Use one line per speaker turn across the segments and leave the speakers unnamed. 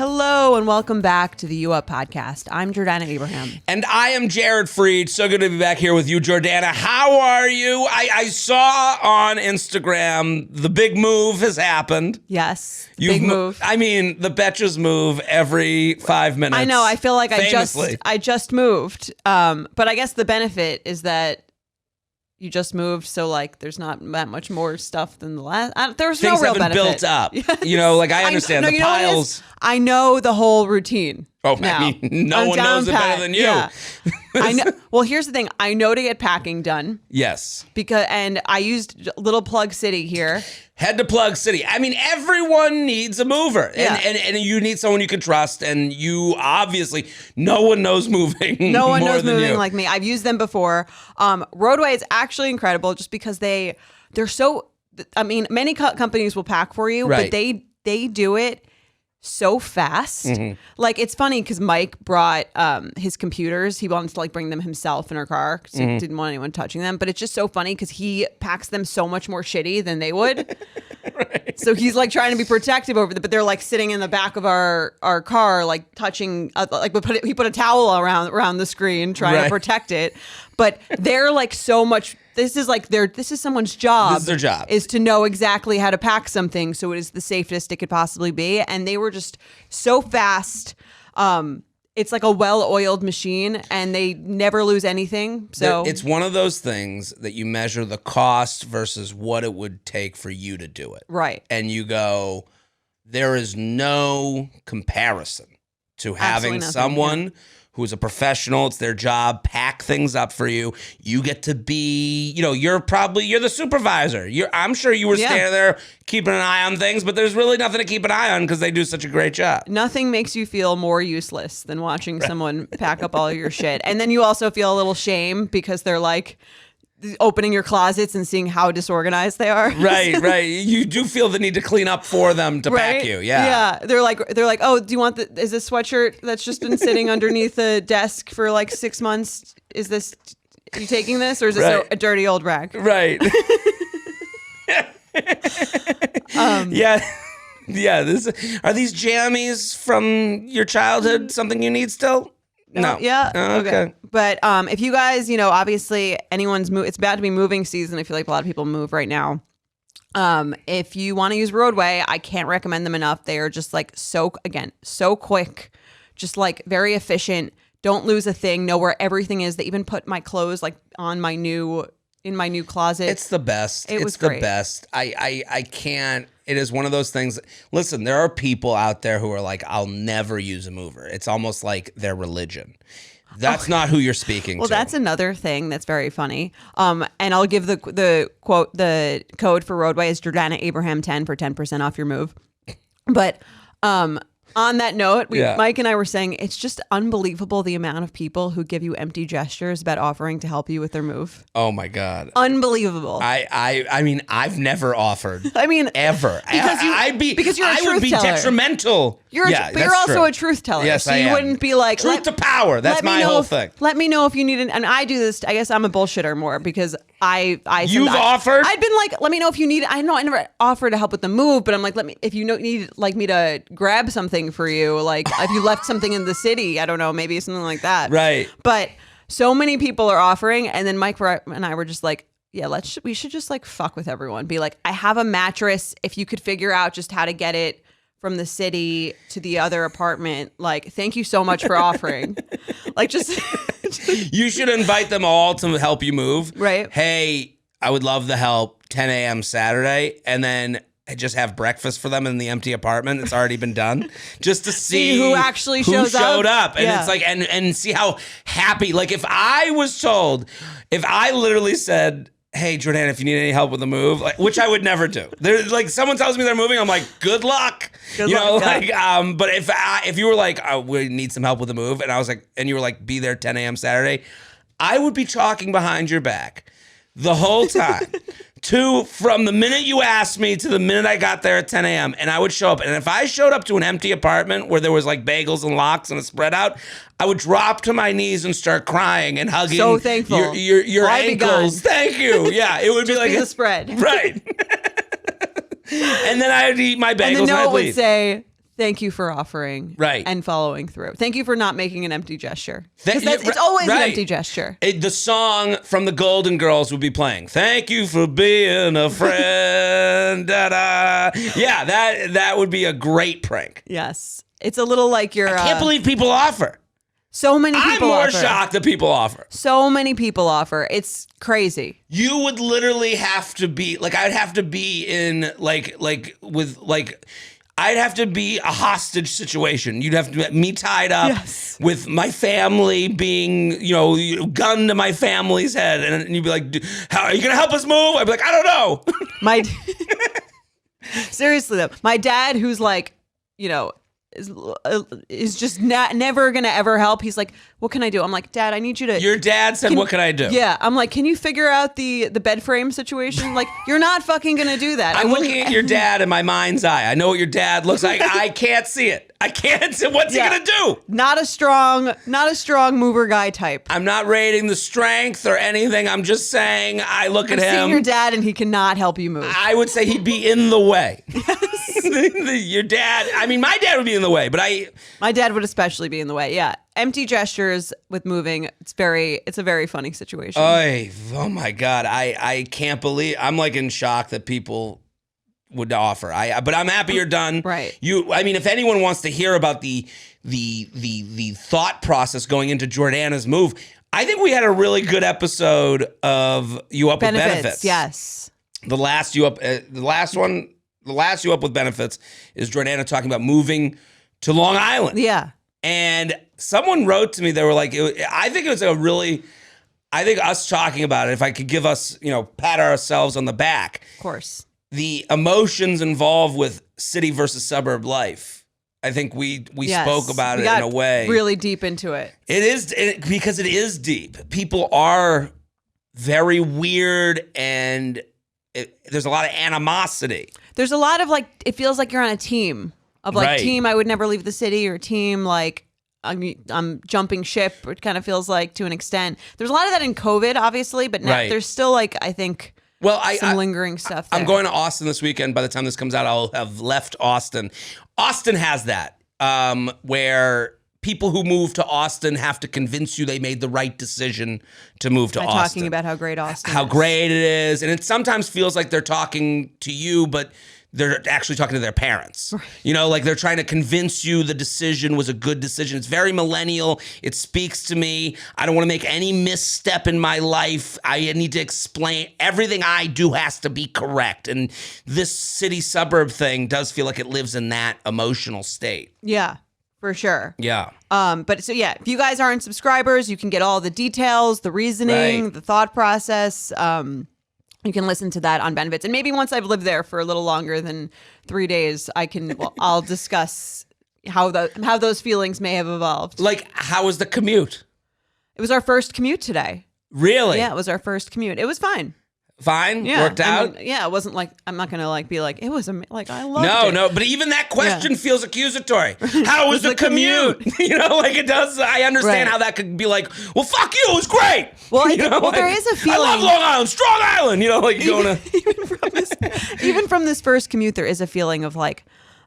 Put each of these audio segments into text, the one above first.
Hello and welcome back to the U Up podcast. I'm Jordana Abraham.
And I am Jared Freed. So good to be back here with you, Jordana. How are you? I saw on Instagram the big move has happened.
Yes, big move.
I mean, the Betches move every 5 minutes.
I know. I feel like
famously.
I just moved. But I guess the benefit is that you just moved, so like there's not that much more stuff than the last. There's
Things
no real
haven't
benefit.
built up.
Yes.
You know, like I understand the piles.
I know the whole routine.
Oh,
now.
I mean, no one knows it better than you.
Yeah. I know. Well, here's the thing. I know to get packing done.
Yes.
And I used Little Plug City here.
Head to Plug City. I mean, everyone needs a mover.
Yeah.
And you need someone you can trust. And you obviously, no one knows moving.
No one
more
knows
than
moving
you.
like me. I've used them before. Roadway is actually incredible just because they're so, I mean, many companies will pack for you,
right.
but they do it so fast.
Mm-hmm.
Like, it's funny because Mike brought his computers. He wanted to like bring them himself in our car because he didn't want anyone touching them. But it's just so funny because he packs them so much more shitty than they would.
Right.
So he's like trying to be protective over them, but they're like sitting in the back of our car, like touching, he put a towel around the screen trying to protect it. But they're like so much. This is someone's job.
This is their job.
Is to know exactly how to pack something so it is the safest it could possibly be. And they were just so fast. It's like a well-oiled machine, and they never lose anything. So
it's one of those things that you measure the cost versus what it would take for you to do it.
Right.
And you go, there is no comparison to having someone who's a professional, it's their job, pack things up for you. You get to be, you're the supervisor. I'm sure you were standing there keeping an eye on things, but there's really nothing to keep an eye on because they do such a great job.
Nothing makes you feel more useless than watching someone pack up all your shit. And then you also feel a little shame because they're like opening your closets and seeing how disorganized they are.
Right. You do feel the need to clean up for them to pack you. Yeah.
They're like, oh, do you want is this sweatshirt that's just been sitting underneath the desk for like 6 months? Are you taking this, or is this a dirty old rag?
Right. Yeah. Are these jammies from your childhood something you need still? No.
Yeah.
Oh, okay.
But if you guys, obviously it's about to be moving season. I feel like a lot of people move right now. If you want to use Roadway, I can't recommend them enough. They are just like so quick, just like very efficient. Don't lose a thing. Know where everything is. They even put my clothes like on in my new closet.
It's the best.
It's
the
great.
best. I can't. It is one of those things. Listen, there are people out there who are like, I'll never use a mover. It's almost like their religion. That's not who you're speaking to.
Well, that's another thing that's very funny. And I'll give the code for Roadway is Jordana Abraham 10 for 10% off your move. But on that note, Mike and I were saying it's just unbelievable the amount of people who give you empty gestures about offering to help you with their move.
Oh my God.
Unbelievable.
I mean, I've never offered.
I mean,
ever.
Because you're a
I
truth
would be
teller.
Detrimental.
You're also a truth teller.
Yes,
so
I
you
am.
wouldn't be like
truth to power. That's my whole thing.
Let me know if you need it. And I do this. I guess I'm a bullshitter more because
You've offered?
I'd been like, let me know if you need it. I never offered to help with the move, but I'm like, if you need like me to grab something for you, like if you left something in the city, I don't know, maybe something like that.
Right.
But so many people are offering, and then Mike and I were just like, yeah, we should just like fuck with everyone. Be like, I have a mattress. If you could figure out just how to get it from the city to the other apartment, like, thank you so much for offering. Like, just
you should invite them all to help you move.
Right.
Hey, I would love the help. 10 a.m. Saturday, and then just have breakfast for them in the empty apartment. It's already been done, just to see
who actually showed
up. And it's like, and see how happy. Like, if I literally said, hey, Jordana, if you need any help with the move, like, which I would never do. There's like someone tells me they're moving, I'm like, good luck. But if you were like, oh, we need some help with the move, and I was like, and you were like, be there 10 a.m. Saturday, I would be talking behind your back the whole time. From the minute you asked me to the minute I got there at 10 a.m. and I would show up. And if I showed up to an empty apartment where there was like bagels and lox and a spread out, I would drop to my knees and start crying and hugging.
So thankful.
Your ankles. Thank you. Yeah, it would be like
a spread.
Right. And then I would eat my bagels
and the note
I'd
would
leave.
say, thank you for offering and following through. Thank you for not making an empty gesture. It's always an empty gesture.
The song from the Golden Girls would be playing. Thank you for being a friend. Da-da. Yeah, that would be a great prank.
Yes. It's a little like your...
I can't believe people offer.
So many people offer.
I'm more shocked that people offer.
So many people offer. It's crazy.
You would literally have to be... Like, I'd have to be in, I'd have to be a hostage situation. You'd have to get me tied up with my family being, gun to my family's head. And you'd be like, how are you going to help us move? I'd be like, I don't know.
Seriously, though, my dad, who's like, is just never going to ever help. He's like, what can I do? I'm like, Dad, I need you to...
Your dad said, what can I do?
Yeah. I'm like, can you figure out the bed frame situation? Like, you're not fucking going to do that.
I'm looking at your dad in my mind's eye. I know what your dad looks like. I can't see it. I can't see. What's he going to do?
Not a strong mover guy type.
I'm not rating the strength or anything. I'm just saying I look at him.
Seeing your dad and he cannot help you move.
I would say he'd be in the way. Your dad, my dad would be in the way, but
my dad would especially be in the way. Yeah. Empty gestures with moving. It's a very funny situation.
Oh my God. I can't believe, I'm like in shock that people would offer. But I'm happy you're done.
Right.
If anyone wants to hear about the thought process going into Jordana's move, I think we had a really good episode of You Up with Benefits.
Yes.
The last You Up with Benefits is Jordana talking about moving to Long Island.
Yeah.
And someone wrote to me, they were like, I think us talking about it, if I could give us, pat ourselves on the back.
Of course.
The emotions involved with city versus suburb life. I think we spoke about it in a way.
Really deep into it.
It is, because it is deep. People are very weird and there's a lot of animosity.
There's a lot of it feels like you're on a team of team I would never leave the city, or team I'm jumping ship. It kind of feels like to an extent. There's a lot of that in COVID, obviously, but now there's still I think some lingering stuff there.
I'm going to Austin this weekend. By the time this comes out, I'll have left Austin. Austin has that where people who move to Austin have to convince you they made the right decision to move to Austin.
Talking about how great Austin is.
How great it is. And it sometimes feels like they're talking to you, but they're actually talking to their parents. Right. They're trying to convince you the decision was a good decision. It's very millennial. It speaks to me. I don't want to make any misstep in my life. I need to explain. Everything I do has to be correct. And this city suburb thing does feel like it lives in that emotional state.
Yeah. For sure.
Yeah.
But if you guys aren't subscribers, you can get all the details, the reasoning, the thought process. You can listen to that on Benefits. And maybe once I've lived there for a little longer than 3 days, I'll discuss how those feelings may have evolved.
How was the commute?
It was our first commute today.
Really?
Yeah, it was our first commute. It was fine.
Fine? Yeah. Worked out?
It wasn't I'm not going to be like, it was I loved it.
No, but even that question feels accusatory. How was the commute? It does. I understand how that could be well, fuck you, it was great.
Well, there is a feeling.
I love Long Island, Strong Island,
even from this first commute, there is a feeling of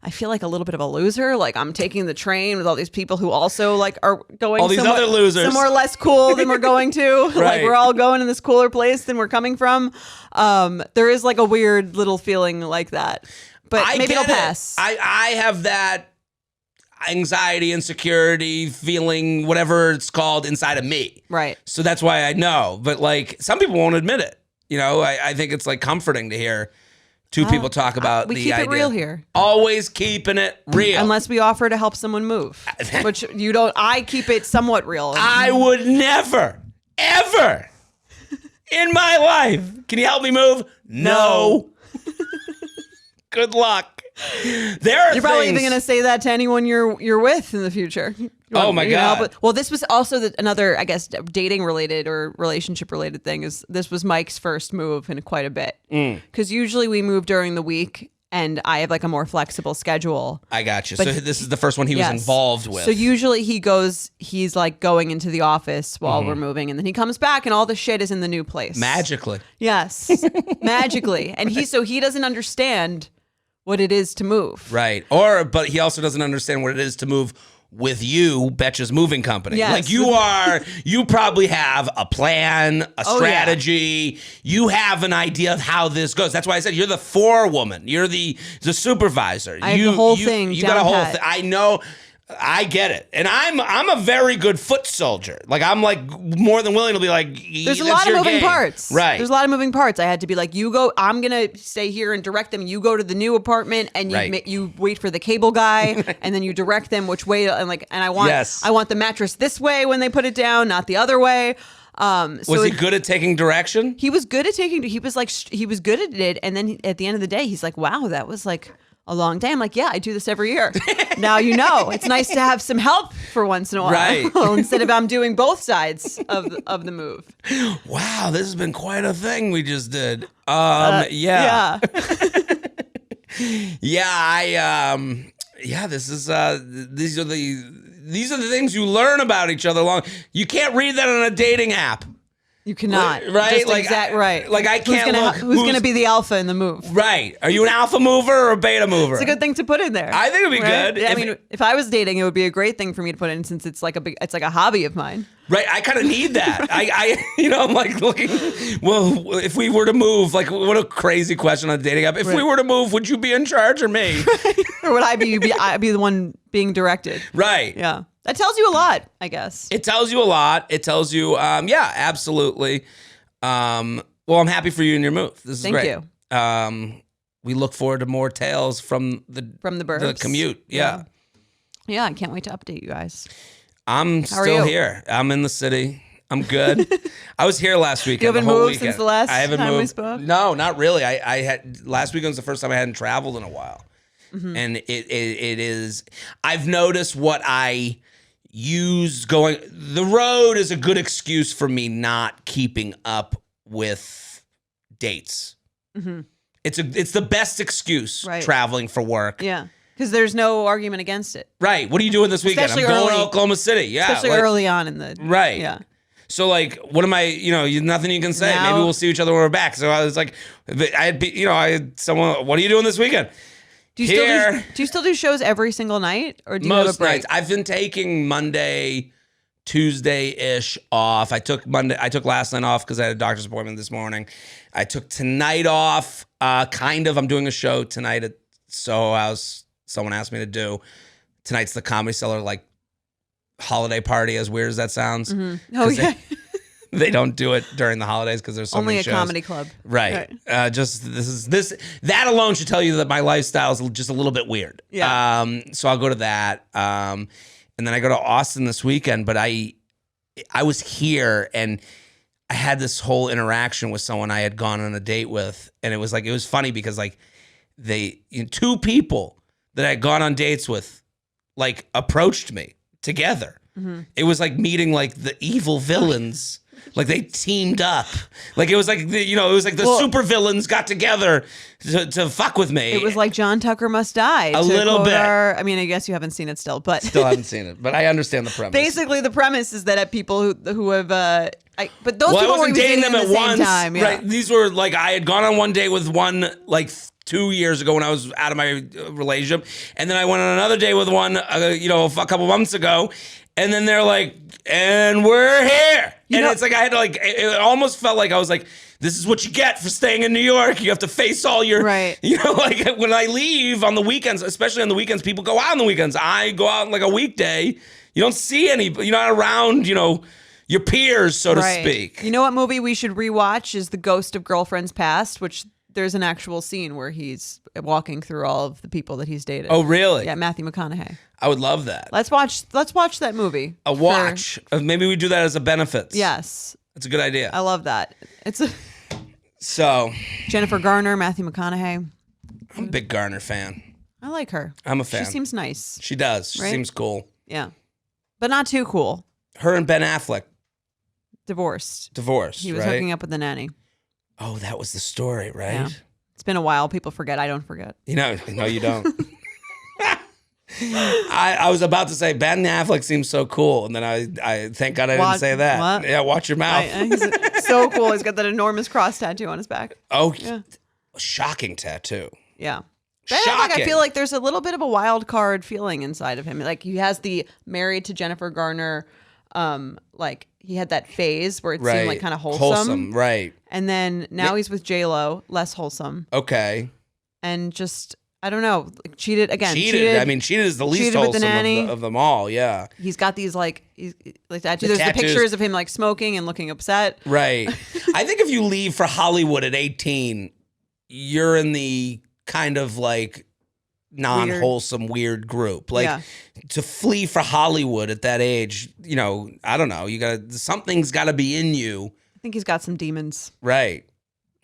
I feel like a little bit of a loser. I'm taking the train with all these people who also are going
all these other losers
somewhere less cool than we're going to.
Right.
We're all going in this cooler place than we're coming from. There is a weird little feeling like that, but maybe it'll pass.
I have that anxiety, insecurity, feeling, whatever it's called, inside of me.
Right.
So that's why I know. But some people won't admit it. I think it's comforting to hear two people talk about the idea.
We keep it real here.
Always keeping it real.
Unless we offer to help someone move, which you don't. I keep it somewhat real.
I would never, ever in my life. Can you help me move? No. Good luck. You're
probably even going to say that to anyone you're with in the future.
Oh my God.
Well, this was also another, I guess, dating related or relationship related thing is this was Mike's first move in quite a bit. Because usually we move during the week and I have a more flexible schedule.
I got you. So this is the first one he was involved with.
So usually he's going into the office while we're moving and then he comes back and all the shit is in the new place.
Magically.
Yes. Magically. And he doesn't understand what it is to move.
Right. But he also doesn't understand what it is to move with you, Betcha's moving company.
Yes.
Like you probably have a plan, a strategy. You have an idea of how this goes. That's why I said you're the forewoman. You're the supervisor.
I have the whole thing.
You got a whole thing. I know. I get it. And I'm a very good foot soldier. Like, I'm like more than willing to be like,
there's a lot of moving parts.
Right.
There's a lot of moving parts. I had to be like, you go, I'm going to stay here and direct them. You go to the new apartment and you wait for the cable guy and then you direct them which way. And I want the mattress this way when they put it down, not the other way.
Was he good at taking direction?
He was good at he was good at it. And then at the end of the day, he's like, wow, that was like a long day. I'm like, yeah, I do this every year. Now you know. It's nice to have some help for once in a while.
Right.
Instead of I'm doing both sides of the move.
Wow, this has been quite a thing we just did. Yeah.
Yeah.
This is these are the things you learn about each other along. You can't read that on a dating app.
You cannot.
Right?
Just right.
Like I can't
who's going to be the alpha in the move?
Right. Are you an alpha mover or a beta mover?
It's a good thing to put in there.
I think it'd be good.
Yeah, if I was dating, it would be a great thing for me to put in since it's like a hobby of mine.
Right. I kind of need that. I'm like looking, well, if we were to move, like what a crazy question on a dating app. If we were to move, would you be in charge or me?
Or would I'd be the one being directed?
Right.
Yeah. That tells you a lot, I guess.
It tells you a lot. It tells you, absolutely. Well, I'm happy for you and your move. This is great.
Thank you.
We look forward to more tales from the
burbs.
The commute. Yeah.
Yeah, I can't wait to update you guys.
I'm still here. I'm in the city. I'm good. I was here last weekend.
You haven't
the whole
moved
weekend.
since the last time
moved.
we spoke?
No, not really. I had last weekend was the first time I hadn't traveled in a while. Mm-hmm. And it is, I've noticed what I use going, the road is a good excuse for me not keeping up with dates. Mm-hmm. It's the best excuse traveling for work.
Yeah. Because there's no argument against it.
Right. What are you doing this weekend? I'm going to Oklahoma City. Yeah.
Especially early on in the...
Right.
Yeah.
So, like, what am I, nothing you can say. Now, maybe we'll see each other when we're back. So I was like, I had someone, what are you doing this weekend?
Do you still do shows every single night? Or do you have a break?
Nights. I've been taking Monday, Tuesday-ish off. I took last night off because I had a doctor's appointment this morning. I took tonight off, kind of. I'm doing a show tonight at Soho House. Someone asked me to do. Tonight's the Comedy Cellar, like, holiday party, as weird as that sounds.
Mm-hmm. Oh, yeah.
They don't do it during the holidays because there's so many shows.
Only a comedy club.
Right. That alone should tell you that my lifestyle is just a little bit weird.
Yeah.
So I'll go to that. And then I go to Austin this weekend, but I was here and I had this whole interaction with someone I had gone on a date with. And it was funny because like two people that I had gone on dates with, like, approached me together. Mm-hmm. It was like meeting like the evil villains. Like they teamed up. Like it was like the super villains got together to fuck with me.
It was like John Tucker Must Die.
A little bit.
I mean, I guess you haven't seen it still, but
still haven't seen it. But I understand the premise.
Basically, the premise is that people who have but those people
I wasn't
were
dating them at once.
Time, yeah.
Right? These were like I had gone on one date with one like 2 years ago when I was out of my relationship, and then I went on another date with one a couple months ago. And then they're like, and we're here. It's like I had to like, it almost felt like I was like, this is what you get for staying in New York. You have to face all your,
right.
Like when I leave on the weekends, especially on the weekends, people go out on the weekends. I go out on like a weekday. You don't see you're not around, your peers, so to speak.
You know what movie we should rewatch is The Ghost of Girlfriends Past, which there's an actual scene where he's walking through all of the people that he's dated.
Oh, really?
Yeah, Matthew McConaughey.
I would love that.
Let's watch that movie.
A watch. Maybe we do that as a benefit.
Yes.
That's a good idea.
I love that.
So
Jennifer Garner, Matthew McConaughey.
I'm a big Garner fan.
I like her.
I'm a fan.
She seems nice.
She does. She seems cool.
Yeah. But not too cool.
Her and Ben Affleck.
Divorced. He was
right?
hooking up with the nanny.
Oh, that was the story, right?
Yeah. It's been a while. People forget. I don't forget.
No, you don't. I was about to say Ben Affleck seems so cool, and then I thank God I didn't say that.
What?
Yeah, watch your mouth.
He's so cool. He's got that enormous cross tattoo on his back.
Oh, yeah. Shocking tattoo.
Yeah.
Shocking.
I feel like there's a little bit of a wild card feeling inside of him. Like he has the married to Jennifer Garner, like he had that phase where it seemed like kind of wholesome.
Right.
And then now he's with J-Lo, less wholesome.
Okay.
And just, I don't know, like cheated again.
Cheated. I mean, cheated is the least wholesome of them all. Yeah.
He's got these like tattoos. There's the pictures of him like smoking and looking upset.
Right. I think if you leave for Hollywood at 18, you're in the kind of like non-wholesome weird group. Like to flee for Hollywood at that age, you know, I don't know. Something's got to be in you.
I think he's got some demons.
Right.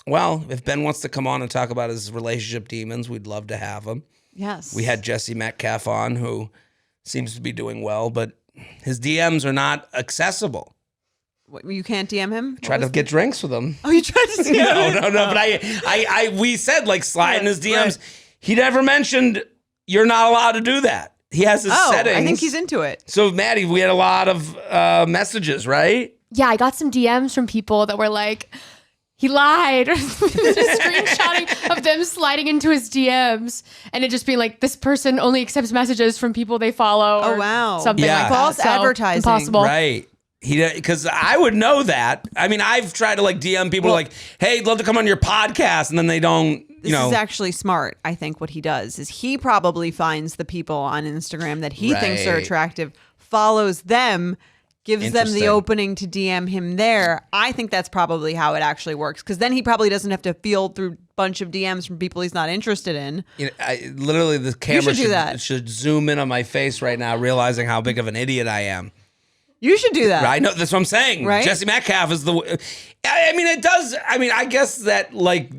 Well, if Ben wants to come on and talk about his relationship demons, we'd love to have him.
Yes.
We had Jesse Metcalf on, who seems to be doing well, but his DMs are not accessible.
What, you can't DM him?
Tried to get drinks with him.
Oh, you tried to DM him?
No. But we said like slide in his DMs. Right. He never mentioned you're not allowed to do that. He has his settings.
I think he's into it.
So, Maddie, we had a lot of messages, right?
Yeah, I got some DMs from people that were like, he lied, or screenshotting of them sliding into his DMs, and it just being like, this person only accepts messages from people they follow.
Oh, wow.
Something like that.
False advertising.
Impossible.
Right. Because I would know that. I mean, I've tried to like DM people like, hey, I'd love to come on your podcast. And then they don't,
This is actually smart. I think what he does is he probably finds the people on Instagram that he thinks are attractive, follows them, gives them the opening to DM him there. I think that's probably how it actually works. Because then he probably doesn't have to field through a bunch of DMs from people he's not interested in.
You know, literally, the camera should zoom in on my face right now, realizing how big of an idiot I am.
You should do that.
Right? No, that's what I'm saying.
Right?
Jesse Metcalf is the... I mean, it does... I mean, I guess that, like...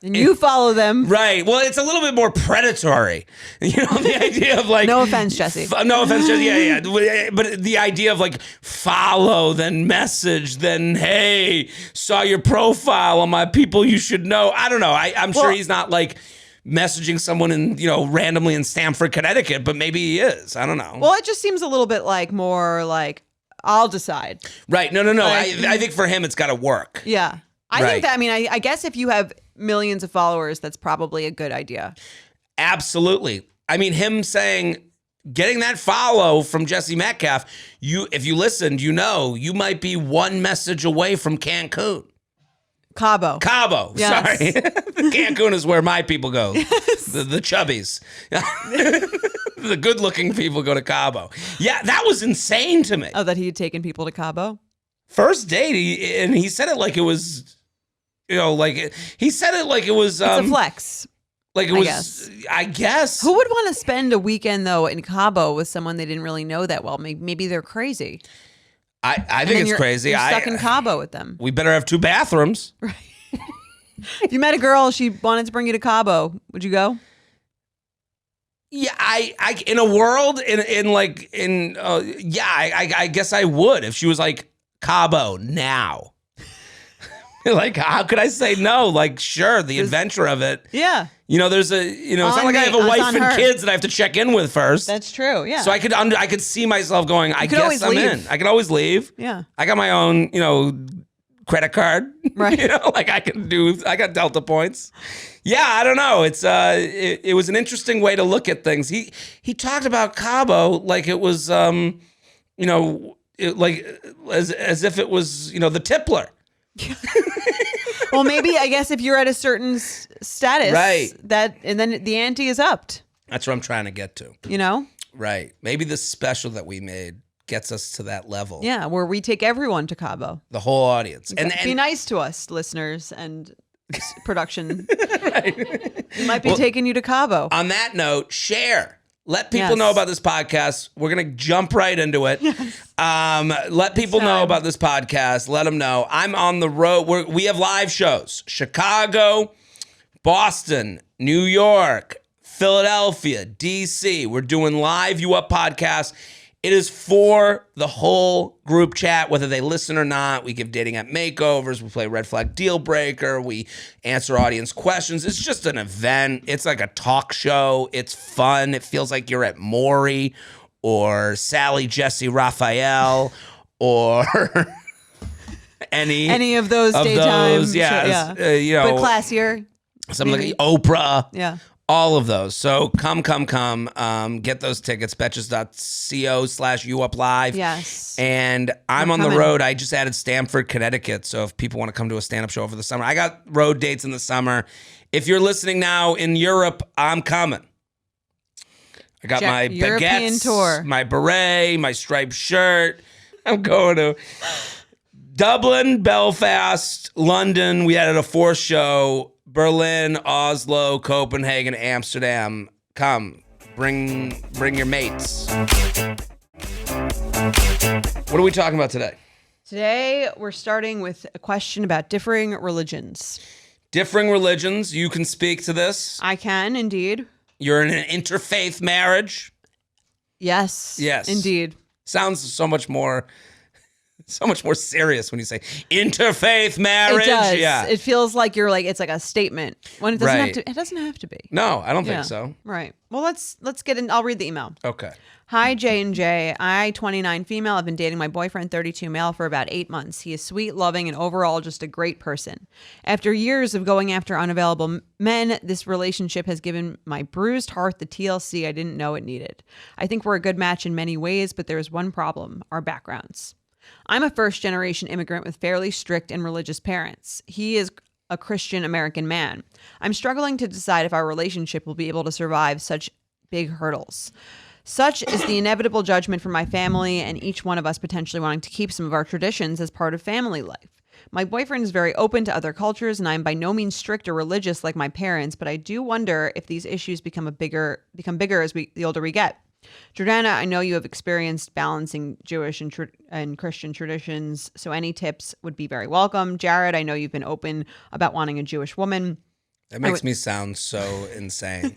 And you follow them.
Right. Well, it's a little bit more predatory. You know, the idea of like...
No offense, Jesse.
No offense, Jesse. Yeah. But the idea of like follow, then message, then, hey, saw your profile on my people you should know. I don't know. I'm sure he's not like... messaging someone in, you know, randomly in Stamford, Connecticut, but maybe he is. I don't know.
Well, it just seems a little bit like more like, I'll decide.
Right. No. Like, I think for him, it's got to work.
Yeah. I think that, I mean, I guess if you have millions of followers, that's probably a good idea.
Absolutely. I mean, him saying, getting that follow from Jesse Metcalf, if you listened, you know, you might be one message away from Cancun.
Cabo.
Yes. Sorry. Cancun is where my people go. Yes. The chubbies. The good-looking people go to Cabo. Yeah, that was insane to me.
Oh, that he had taken people to Cabo?
First date, he said it like it was, you know, like he said it like it was.
It's a flex.
Like it was, I guess.
Who would want to spend a weekend though in Cabo with someone they didn't really know that well? Maybe they're crazy.
I think it's crazy.
You're stuck in Cabo with them.
We better have 2 bathrooms.
Right. If you met a girl, she wanted to bring you to Cabo, would you go?
Yeah, I in a world I guess I would if she was like Cabo now. Like, how could I say no? Like, sure, the adventure of it.
Yeah.
You know, it's not like I have a wife and kids that I have to check in with first.
That's true. Yeah.
So I could see myself going, I guess I'm in. I can always leave.
Yeah.
I got my own, you know, credit card.
Right.
You know, like I got Delta points. Yeah, I don't know. It's it was an interesting way to look at things. He talked about Cabo like it was you know, like as if it was, you know, the Tippler.
Well, maybe I guess if you're at a certain status,
right,
and then the ante is upped.
That's what I'm trying to get to.
You know,
right? Maybe the special that we made gets us to that level.
Yeah, where we take everyone to Cabo,
the whole audience, and
be nice to us, listeners and production. Right. We might be taking you to Cabo.
On that note, share. Let people know about this podcast. We're going to jump right into it. Yes. Let people know about this podcast. Let them know. I'm on the road. We have live shows. Chicago, Boston, New York, Philadelphia, DC. We're doing live You Up podcasts. It is for the whole group chat, whether they listen or not. We give dating app makeovers. We play Red Flag Deal Breaker. We answer audience questions. It's just an event. It's like a talk show. It's fun. It feels like you're at Maury or Sally, Jesse, Raphael, or any
of those daytime shows.
Yeah. You know,
but classier.
Something like Oprah.
Yeah.
All of those. So come. Get those tickets, betches.co/youuplive.
Yes.
And I'm on the
coming.
road. I just added Stamford, Connecticut. So if people want to come to a stand-up show over the summer, I got road dates in the summer. If you're listening now in Europe, I'm coming. I got my
European
baguettes,
tour.
my beret, my striped shirt. I'm going to Dublin, Belfast, London. We added a 4th show. Berlin, Oslo, Copenhagen, Amsterdam. Come, bring your mates. What are we talking about today?
Today, we're starting with a question about differing religions.
Differing religions. You can speak to this.
I can, indeed.
You're in an interfaith marriage.
Yes.
Yes.
Indeed.
Sounds so much more serious when you say interfaith marriage.
It does.
Yeah.
It feels like it's like a statement when it doesn't
Right.
have to. It doesn't have to be.
No, I don't
Yeah.
think so.
Right. Well, let's get in. I'll read the email.
Okay.
Hi, J&J. I, 29 female, have been dating my boyfriend, 32 male, for about 8 months. He is sweet, loving, and overall just a great person. After years of going after unavailable men, this relationship has given my bruised heart the TLC I didn't know it needed. I think we're a good match in many ways, but there is one problem: our backgrounds. I'm a first-generation immigrant with fairly strict and religious parents. He is a Christian American man. I'm struggling to decide if our relationship will be able to survive such big hurdles. Such is the inevitable judgment from my family and each one of us potentially wanting to keep some of our traditions as part of family life. My boyfriend is very open to other cultures, and I'm by no means strict or religious like my parents, but I do wonder if these issues become bigger as the older we get. Jordana, I know you have experienced balancing Jewish and Christian traditions, so any tips would be very welcome. Jared, I know you've been open about wanting a Jewish woman.
That makes me sound so insane.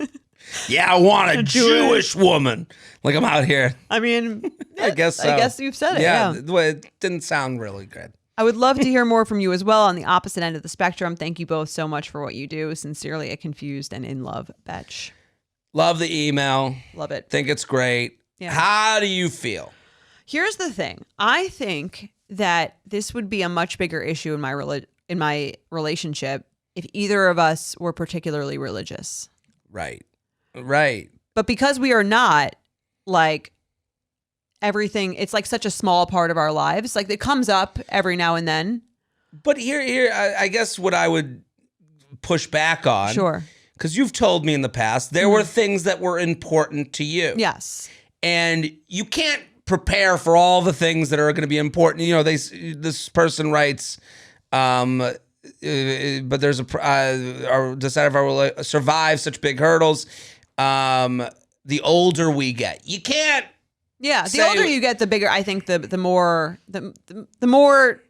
Yeah, I want a Jewish woman. Like I'm out here.
I mean,
I guess so.
I guess you've said it. Yeah.
It didn't sound really good.
I would love to hear more from you as well on the opposite end of the spectrum. Thank you both so much for what you do. Sincerely, a confused and in love Betch.
Love the email.
Love it.
Think it's great.
Yeah.
How do you feel?
Here's the thing. I think that this would be a much bigger issue in my relationship if either of us were particularly religious.
Right.
But because we are not, like, everything, it's like such a small part of our lives. Like, it comes up every now and then.
But here, I guess what I would push back on.
Sure.
Because you've told me in the past, there were things that were important to you.
Yes.
And you can't prepare for all the things that are going to be important. You know, this person writes, but there's survive such big hurdles. The older we get, you can't.
Yeah, the older you get, the bigger. I think the more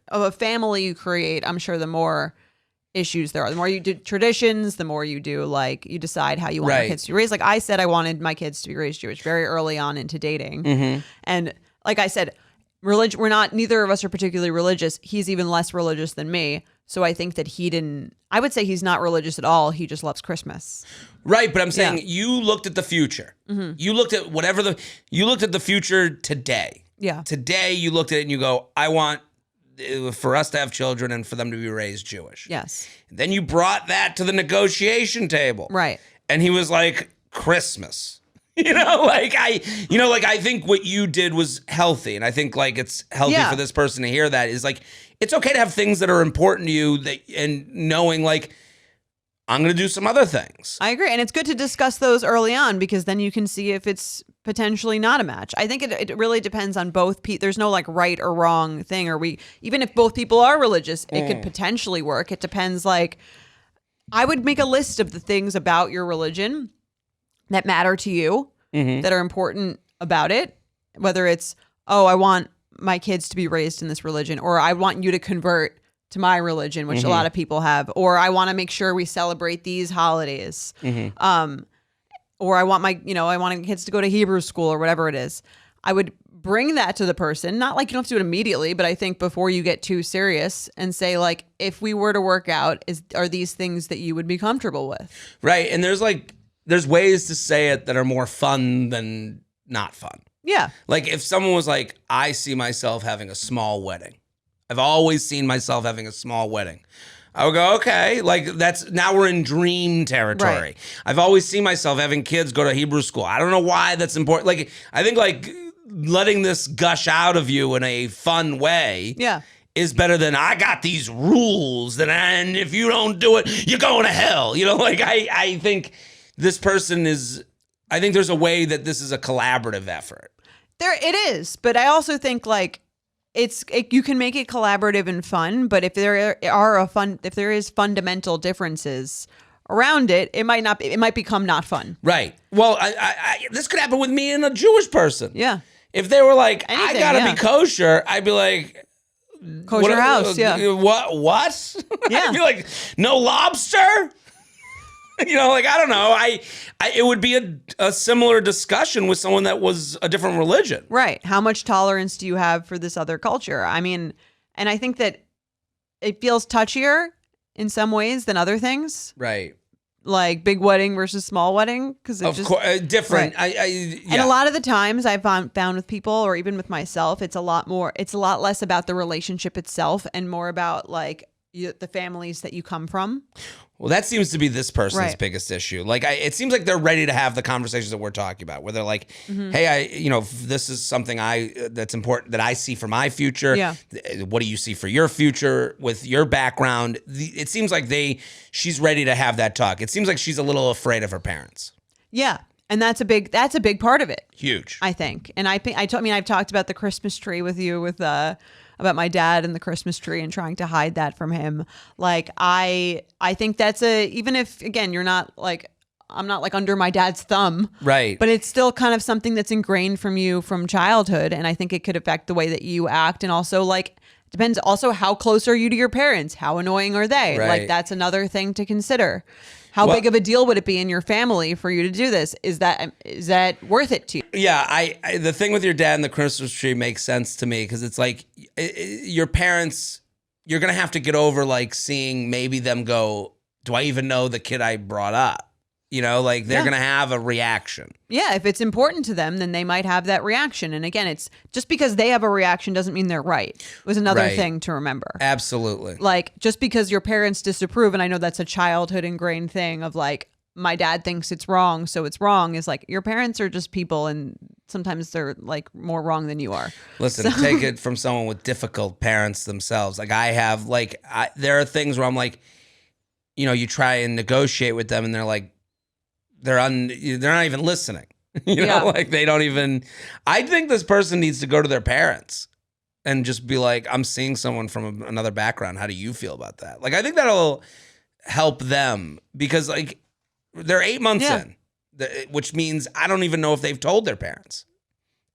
of a family you create, I'm sure the more issues there are. The more you do traditions, the more you do, like, you decide how you want your kids to be raised. Like I said, I wanted my kids to be raised Jewish very early on into dating. Mm-hmm. And like I said, religion, neither of us are particularly religious. He's even less religious than me. So I think that I would say he's not religious at all. He just loves Christmas.
Right. But I'm saying you looked at the future. Mm-hmm. You looked at you looked at the future today.
Yeah.
Today you looked at it and you go, I want for us to have children and for them to be raised Jewish.
Yes.
And then you brought that to the negotiation table.
Right.
And he was like, Christmas. I think what you did was healthy. And I think like it's healthy for this person to hear that is like, it's okay to have things that are important to you and knowing like, I'm going to do some other things. I
agree. And it's good to discuss those early on because then you can see if it's potentially not a match. I think it really depends on both people. There's no like right or wrong thing. Even if both people are religious, it could potentially work. It depends. Like, I would make a list of the things about your religion that matter to you, that are important about it. Whether it's, I want my kids to be raised in this religion, or I want you to convert to my religion, which a lot of people have, or I want to make sure we celebrate these holidays. Or I want I want kids to go to Hebrew school or whatever it is. I would bring that to the person, not like you don't have to do it immediately, but I think before you get too serious and say like, if we were to work out, are these things that you would be comfortable with?
Right. And there's ways to say it that are more fun than not fun.
Yeah.
Like if someone was like, I see myself having a small wedding. I've always seen myself having a small wedding. I would go, okay, like now we're in dream territory.
Right.
I've always seen myself having kids go to Hebrew school. I don't know why that's important. Like, I think like letting this gush out of you in a fun way.
Yeah.
Is better than I got these rules and if you don't do it, you're going to hell. You know, like I think this person is, I think there's a way that this is a collaborative effort.
There it is, but I also think like you can make it collaborative and fun, but if there is fundamental differences around it, it might become not fun.
Right. Well, this could happen with me and a Jewish person.
Yeah.
If they were like,
Anything,
I gotta be kosher, I'd be like,
kosher house, yeah.
What?
Yeah.
I'd be like, no lobster? You know, like, I don't know. It would be a similar discussion with someone that was a different religion.
Right. How much tolerance do you have for this other culture? I mean, and I think that it feels touchier in some ways than other things.
Right.
Like big wedding versus small wedding, because it's just
different.
Right.
Yeah.
And a lot of the times I've found with people, or even with myself, it's a lot less about the relationship itself and more about like the families that you come from.
Well, that seems to be this person's
Right.
biggest issue. Like, it seems like they're ready to have the conversations that we're talking about, where they're like, "Hey, this is something that's important that I see for my future.
Yeah.
What do you see for your future with your background?" It seems like she's ready to have that talk. It seems like she's a little afraid of her parents.
Yeah, and that's a big part of it.
Huge.
I think. And I've talked about the Christmas tree with you about my dad and the Christmas tree and trying to hide that from him. Like I think that's even if again you're not like I'm not like under my dad's thumb.
Right.
But it's still kind of something that's ingrained from you from childhood, and I think it could affect the way that you act, and also like depends also how close are you to your parents? How annoying are they?
Right.
Like that's another thing to consider. How big of a deal would it be in your family for you to do this? Is that worth it to you?
Yeah, I the thing with your dad and the Christmas tree makes sense to me because it's like your parents, you're going to have to get over like seeing maybe them go, do I even know the kid I brought up? You know, like they're going to have a reaction.
Yeah, if it's important to them, then they might have that reaction. And again, it's just because they have a reaction doesn't mean they're right. It was another
Right.
thing to remember.
Absolutely.
Like just because your parents disapprove, and I know that's a childhood ingrained thing of like, my dad thinks it's wrong, so it's wrong, is like your parents are just people and sometimes they're like more wrong than you are.
Listen, take it from someone with difficult parents themselves. Like I have, like, there are things where I'm like, you try and negotiate with them and they're like, they're not even listening.
Yeah.
Like they don't even, I think this person needs to go to their parents and just be like, I'm seeing someone from another background. How do you feel about that? Like, I think that'll help them because like they're 8 months in, which means I don't even know if they've told their parents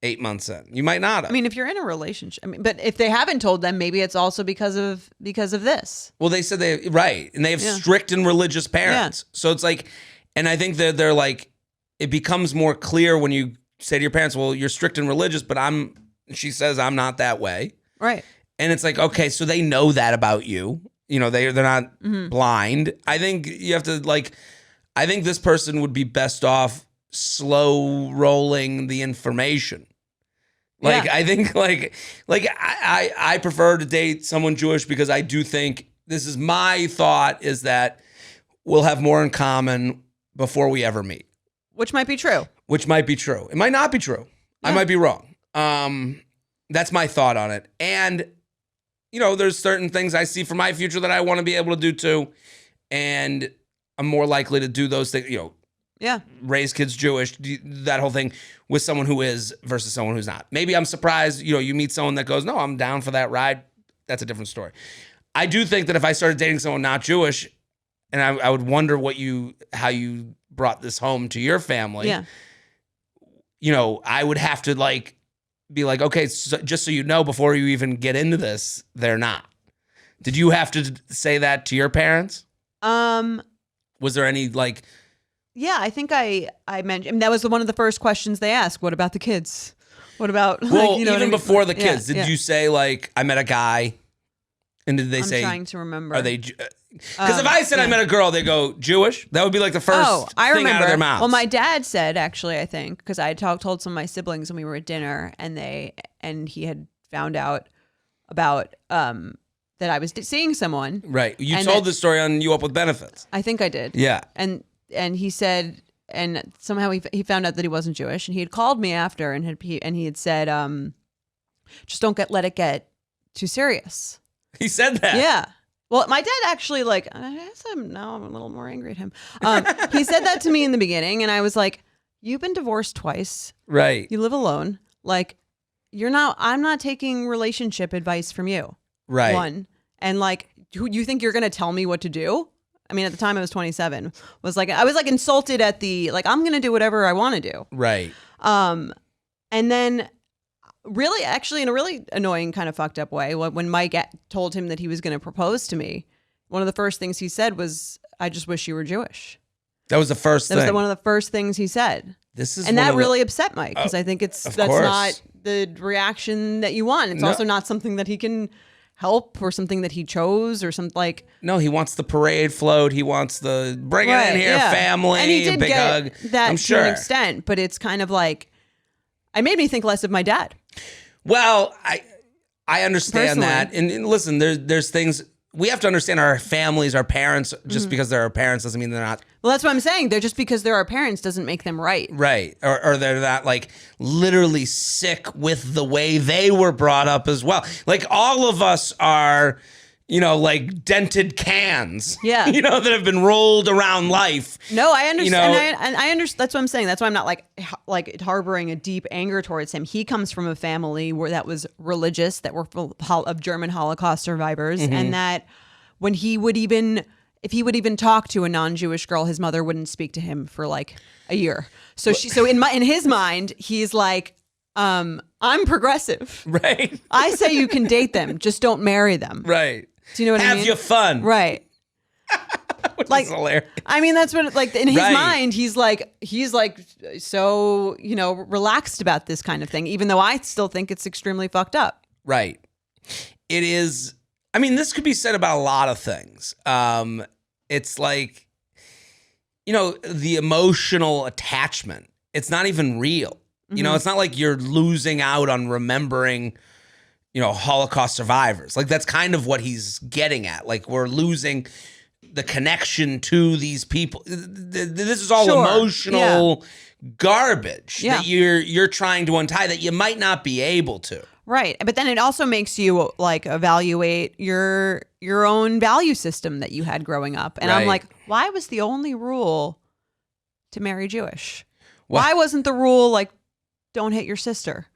8 months in. You might not have.
I mean, if you're in a relationship, but if they haven't told them, maybe it's also because of this.
Well, they said right. And they have strict and religious parents. So it's like, and I think that they're like, it becomes more clear when you say to your parents, well, you're strict and religious, but she says I'm not that way.
Right.
And it's like, okay, so they know that about you. They're not blind. I think you have to I think this person would be best off slow rolling the information. Like, I think I prefer to date someone Jewish because I do think this is my thought is that we'll have more in common before we ever meet.
Which might be true.
It might not be true.
Yeah.
I might be wrong. That's my thought on it. And, there's certain things I see for my future that I want to be able to do too. And I'm more likely to do those things, raise kids Jewish, that whole thing with someone who is versus someone who's not. Maybe I'm surprised, you meet someone that goes, no, I'm down for that ride. That's a different story. I do think that if I started dating someone not Jewish, and I would wonder how you brought this home to your family.
Yeah.
I would have to be like, okay, so just so you know, before you even get into this, they're not. Did you have to say that to your parents? Was there any
Yeah, I think I mentioned that was one of the first questions they asked. What about the kids? What about
well,
even
even before the kids?
Yeah,
did you say I met a guy? And did they
I'm
say?
Trying to remember.
Are they? Because if I said I met a girl, they go Jewish. That would be the first
I
thing
remember.
out of their mouths.
Well, my dad said actually, I think, because I told some of my siblings when we were at dinner, and he had found out about that that I was seeing someone.
Right. You
And
told
that-
the story on You Up With Benefits.
I think I did.
Yeah.
And he said, and somehow he found out that he wasn't Jewish, and he had called me after and he had said, just don't let it get too serious.
He said that.
Yeah. Well, my dad actually, like, I guess now I'm a little more angry at him. He said that to me in the beginning, and I was like, you've been divorced twice.
Right.
You live alone. Like, I'm not taking relationship advice from you.
Right.
One. And like, you think you're going to tell me what to do? I mean, at the time I was 27, I was like insulted at like, I'm going to do whatever I want to do.
Right.
And then really, actually in a really annoying kind of fucked up way, when Mike told him that he was going to propose to me, one of the first things he said was, I just wish you were Jewish.
That was the first thing.
That was one of the first things he said.
And
that really upset Mike, because I think that's
course.
not the reaction that you want. It's also not something that he can help, or something that he chose, or something like.
No, he wants the parade float. He wants the bring it in here, family,
and he did
big
get
hug.
that
I'm
to
sure.
an extent, but it's kind of like, it made me think less of my dad.
Well, I understand
Personally.
that, and listen, there's things we have to understand. Our families, our parents, just because they're our parents doesn't mean they're not.
Well, that's what I'm saying. They're just because they're our parents doesn't make them right.
Right. Or they're not like literally sick with the way they were brought up as well. Like all of us are, like dented cans.
Yeah.
That have been rolled around life.
No, I understand.
You know-
and I understand. That's what I'm saying. That's why I'm not like harboring a deep anger towards him. He comes from a family that was religious, that were full of German Holocaust survivors, and that when if he would even talk to a non-Jewish girl, his mother wouldn't speak to him for like a year. So in his mind, he's like, I'm progressive.
Right.
I say you can date them, just don't marry them.
Right.
Do you know what I mean?
Have your fun.
Right.
Which
Like,
is hilarious.
I mean, that's what, like, in his
Right.
mind, he's like so, relaxed about this kind of thing, even though I still think it's extremely fucked up.
Right. It is. I mean, this could be said about a lot of things. It's like, the emotional attachment. It's not even real. It's not like you're losing out on remembering, Holocaust survivors. Like that's kind of what he's getting at. Like we're losing the connection to these people. This is all
Sure.
emotional garbage
Yeah.
that you're trying to untie that you might not be able to.
Right. But then it also makes you like evaluate your own value system that you had growing up. And I'm
Right.
like, why was the only rule to marry Jewish?
Well-
Why wasn't the rule like, don't hit your sister?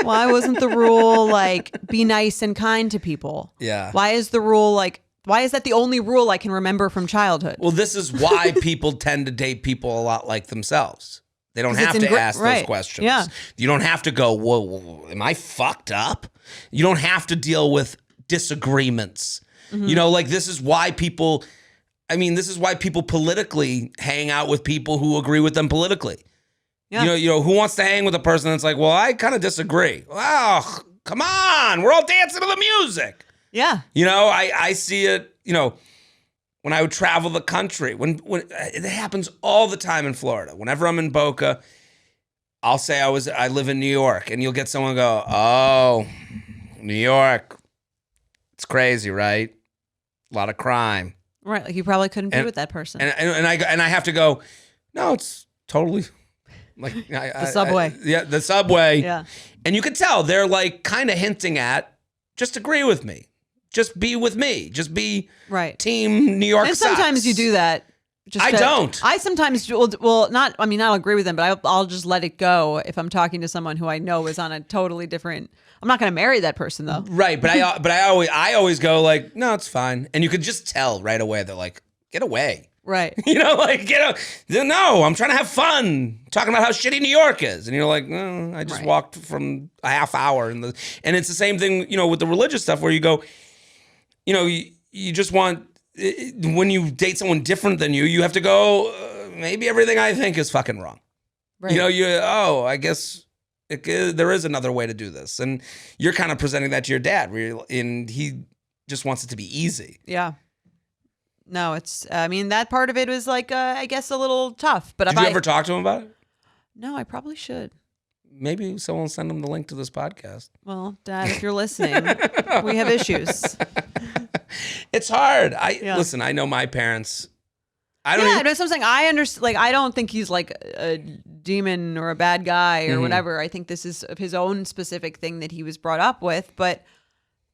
Why wasn't the rule like, be nice and kind to people?
Yeah.
Why is the rule like, why is that the only rule I can remember from childhood?
Well, this is why people tend to date people a lot like themselves. They don't
'Cause
have
it's
to ask
right.
those questions.
Yeah.
You don't have to go, whoa, am I fucked up? You don't have to deal with disagreements. Like this is why people politically hang out with people who agree with them politically.
Yeah.
Who wants to hang with a person that's like, well, I kind of disagree. Wow, come on, we're all dancing to the music.
Yeah.
I see it, when I would travel the country, when it happens all the time in Florida. Whenever I'm in Boca, I'll say I live in New York, and you'll get someone go, oh, New York, it's crazy, right? A lot of crime.
Right. Like you probably couldn't be with that person.
And I have to go, no, it's totally like
The subway.
the subway.
Yeah.
And you can tell they're like kind of hinting at, just agree with me. Just be with me. Just be
Right.
team New York.
And sometimes
sucks.
you do that.
I don't.
I sometimes I'll agree with them, but I'll just let it go if I'm talking to someone who I know is on a totally different. I'm not going to marry that person though.
Right, but I always go like, no, it's fine, and you could just tell right away. They're like, get away.
Right.
No, I'm trying to have fun talking about how shitty New York is, and you're like, no, I just
Right.
walked from a half hour, and it's the same thing, with the religious stuff where you go, you just want. When you date someone different than you, you have to go, maybe everything I think is fucking wrong.
Right.
I guess there is another way to do this. And you're kind of presenting that to your dad, and he just wants it to be easy.
Yeah. No, that part of it was like, I guess a little tough. But
Did you ever talk to him about it?
No, I probably should.
Maybe someone will send him the link to this podcast.
Well, Dad, if you're listening, we have issues.
It's hard. Listen, I know my parents. I don't.
That's what I'm saying. I understand. Like, I don't think he's like a demon or a bad guy or whatever. I think this is his own specific thing that he was brought up with. But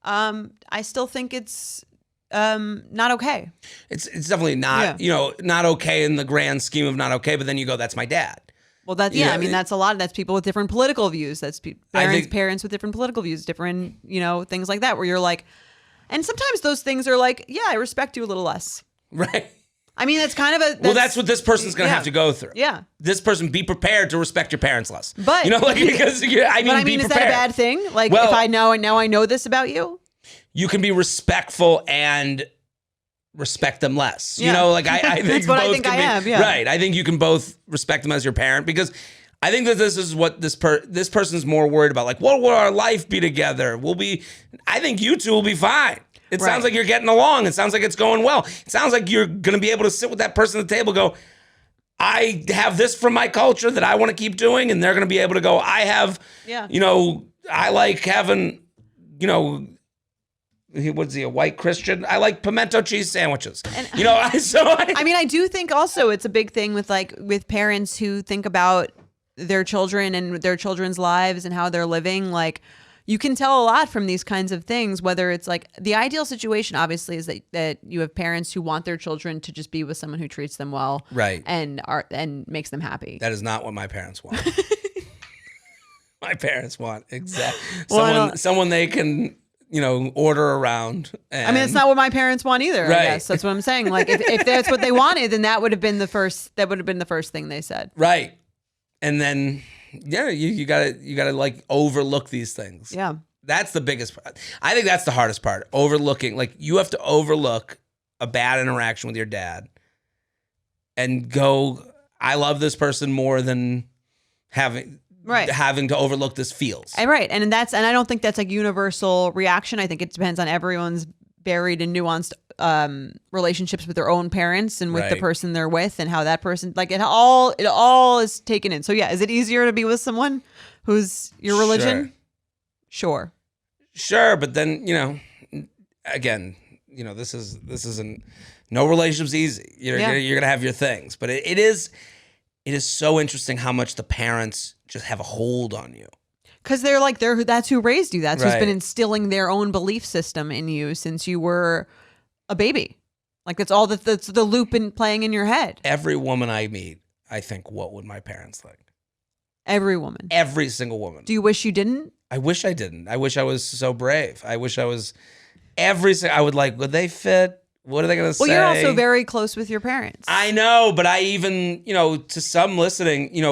I still think it's not okay.
It's definitely not. Not okay in the grand scheme of not okay. But then you go, that's my dad.
Well, that's I mean, that's a lot. That's people with different political views. That's parents with different political views, different things like that. Where you're like, and sometimes those things are like, yeah, I respect you a little less.
Right.
I mean, it's kind of
that's what this person's going to have to go through.
Yeah.
This person, be prepared to respect your parents less.
But
because be prepared.
Is that a bad thing? Like, if I know this about you,
you can be respectful and respect them less.
Yeah.
I think
that's what
both
I think
can
I
be,
am. Yeah.
Right. I think you can both respect them as your parent, because I think that this is what this person's more worried about. Like, what will our life be together? I think you two will be fine. It sounds like you're getting along. It sounds like it's going well. It sounds like you're going to be able to sit with that person at the table and go, I have this from my culture that I want to keep doing. And they're going to be able to go, I have, I like having, what's he, a white Christian? I like pimento cheese sandwiches. And, I
mean, I do think also it's a big thing with parents who think about their children and their children's lives and how they're living. Like, you can tell a lot from these kinds of things, whether it's like the ideal situation, obviously, is that you have parents who want their children to just be with someone who treats them well.
Right.
And makes them happy.
That is not what my parents want. My parents want someone they can, order around. And,
I mean, it's not what my parents want either.
Right.
I guess that's what I'm saying. Like, if that's what they wanted, then that would have been the first thing they said.
Right. And then, you gotta like overlook these things.
Yeah.
That's the biggest part. I think that's the hardest part. Overlooking. Like, you have to overlook a bad interaction with your dad and go, I love this person more than having to overlook this feels.
Right. And I don't think that's like universal reaction. I think it depends on everyone's buried and nuanced relationships with their own parents and with the person they're with, and how that person, like, it all is taken in. So yeah, is it easier to be with someone who's your religion? Sure. But then, again, this isn't, no relationship's easy. You're gonna have your things, but it is so interesting how much the parents just have a hold on you. Because that's who raised you. That's who's been instilling their own belief system in you since you were a baby. Like, that's all that's the loop playing in your head. Every woman I meet, I think, what would my parents think? Every woman. Every single woman. Do you wish you didn't? I wish I didn't. I wish I was so brave. I wish I was I would would they fit? What are they going to say? Well, you're also very close with your parents. I know, but I even, to some listening,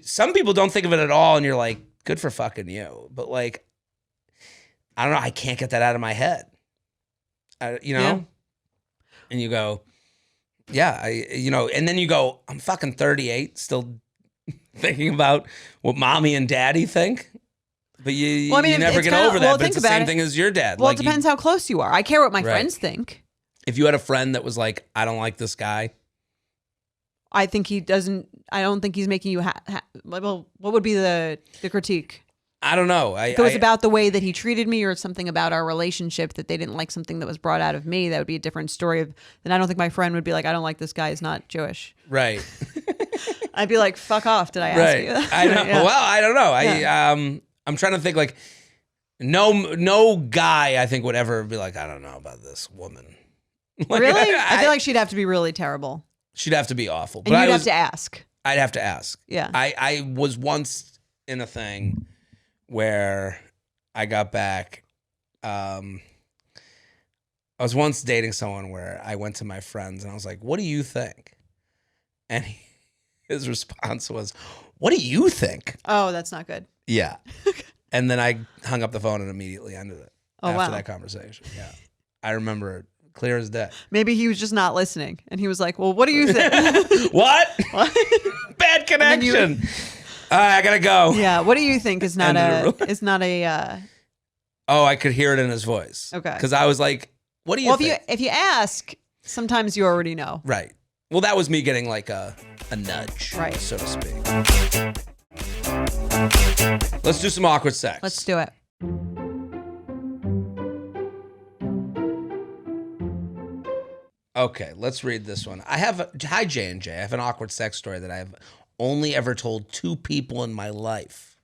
some people don't think of it at all, and you're like, good for fucking you. But I don't know, I can't get that out of my head. Yeah. And you go, yeah, and then you go, I'm fucking 38, still thinking about what mommy and daddy think. But you never get over that. But it's the same thing as your dad. Well, it depends how close you are. I care what my friends think. If you had a friend that was like, I don't like this guy. I don't think he's making you well, what would be the critique? I don't know. If it was about the way that he treated me or something about our relationship, that they didn't like something that was brought out of me, that would be a different story. Then I don't think my friend would be like, I don't like this guy, he's not Jewish. Right. I'd be like, fuck off, did I ask you? I know. Yeah. Well, I don't know. Yeah. I'm trying to think, no guy I think would ever be like, I don't know about this woman. Really? I feel like she'd have to be really terrible. She'd have to be awful. And you'd have to ask. I'd have to ask. Yeah. I was once in a thing where I got back. I was once dating someone where I went to my friends and I was like, what do you think? And his response was, what do you think? Oh, that's not good. Yeah. And then I hung up the phone and immediately ended it after that conversation. Yeah. I remember it clear as day. Maybe he was just not listening. And he was like, well, what do you think? What? Bad connection. All right, I got to go. Yeah. What do you think is not Oh, I could hear it in his voice. Okay. Because I was like, what do you think? If you ask, sometimes you already know. Right. Well, that was me getting like a nudge, right, so to speak. Let's do some awkward sex. Let's do it.
Okay, let's read this one. Hi, J&J. I have an awkward sex story that I have only ever told 2 people in my life.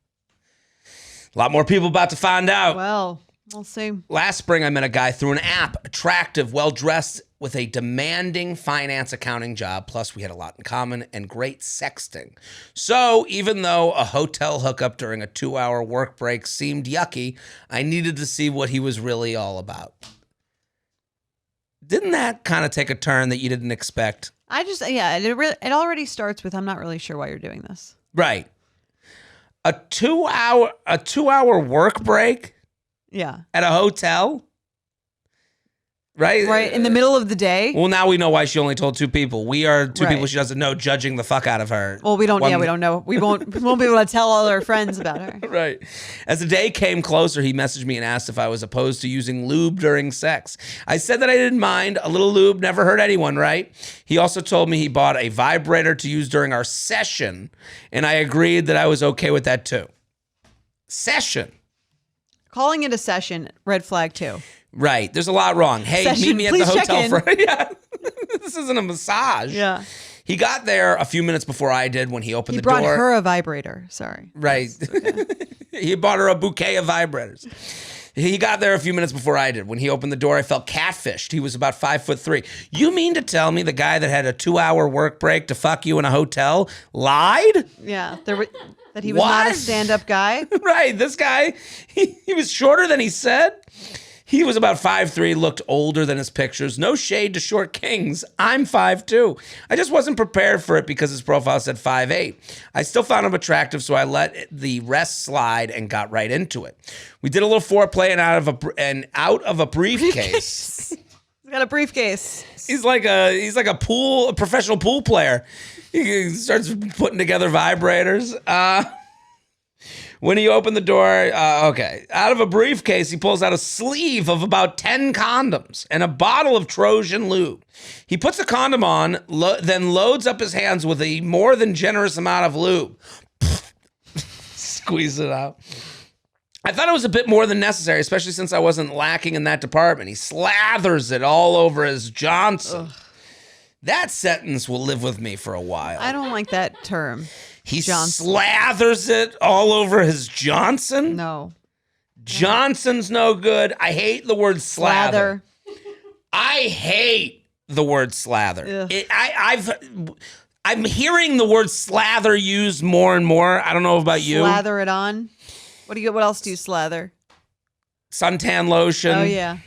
A lot more people about to find out.
Well, we'll see.
Last spring, I met a guy through an app, attractive, well-dressed, with a demanding finance accounting job. Plus, we had a lot in common and great sexting. So even though a hotel hookup during a 2-hour work break seemed yucky, I needed to see what he was really all about. Didn't that kind of take a turn that you didn't expect?
It already starts with, I'm not really sure why you're doing this.
Right. A 2-hour work break?
Yeah.
At a hotel? Right?
Right. In the middle of the day.
Well, now we know why she only told 2 people. We are 2 people she doesn't know, judging the fuck out of her.
Well, we don't know. We won't be able to tell all our friends about her.
Right. As the day came closer, he messaged me and asked if I was opposed to using lube during sex. I said that I didn't mind. A little lube never hurt anyone, right? He also told me he bought a vibrator to use during our session, and I agreed that I was okay with that too. Session.
Calling it a session, red flag too.
Right. There's a lot wrong. Hey,
Session,
meet me at the
please check
hotel
in.
yeah. This isn't a massage.
Yeah.
He got there a few minutes before I did when he opened the door.
He brought her a vibrator. Sorry.
Right. Okay. He bought her a bouquet of vibrators. He got there a few minutes before I did. When he opened the door, I felt catfished. He was about 5'3". You mean to tell me the guy that had a 2-hour work break to fuck you in a hotel lied?
Yeah. That he was not a stand-up guy?
Right. This guy, he was shorter than he said. He was about 5'3", looked older than his pictures. No shade to short kings. I'm 5'2". I just wasn't prepared for it because his profile said 5'8". I still found him attractive, so I let the rest slide and got right into it. We did a little foreplay and out of a briefcase.
He's got a briefcase.
He's like a professional pool player. He starts putting together vibrators. When he opened the door, out of a briefcase, he pulls out a sleeve of about 10 condoms and a bottle of Trojan lube. He puts a condom on, then loads up his hands with a more than generous amount of lube. Squeeze it out. I thought it was a bit more than necessary, especially since I wasn't lacking in that department. He slathers it all over his Johnson. Ugh. That sentence will live with me for a while.
I don't like that term.
He slathers it all over his Johnson?
No.
Johnson's no good. I hate the word slather. I hate the word slather. I'm hearing the word slather used more and more. I don't know about you.
Slather it on. What else do you slather?
Suntan lotion.
Oh yeah.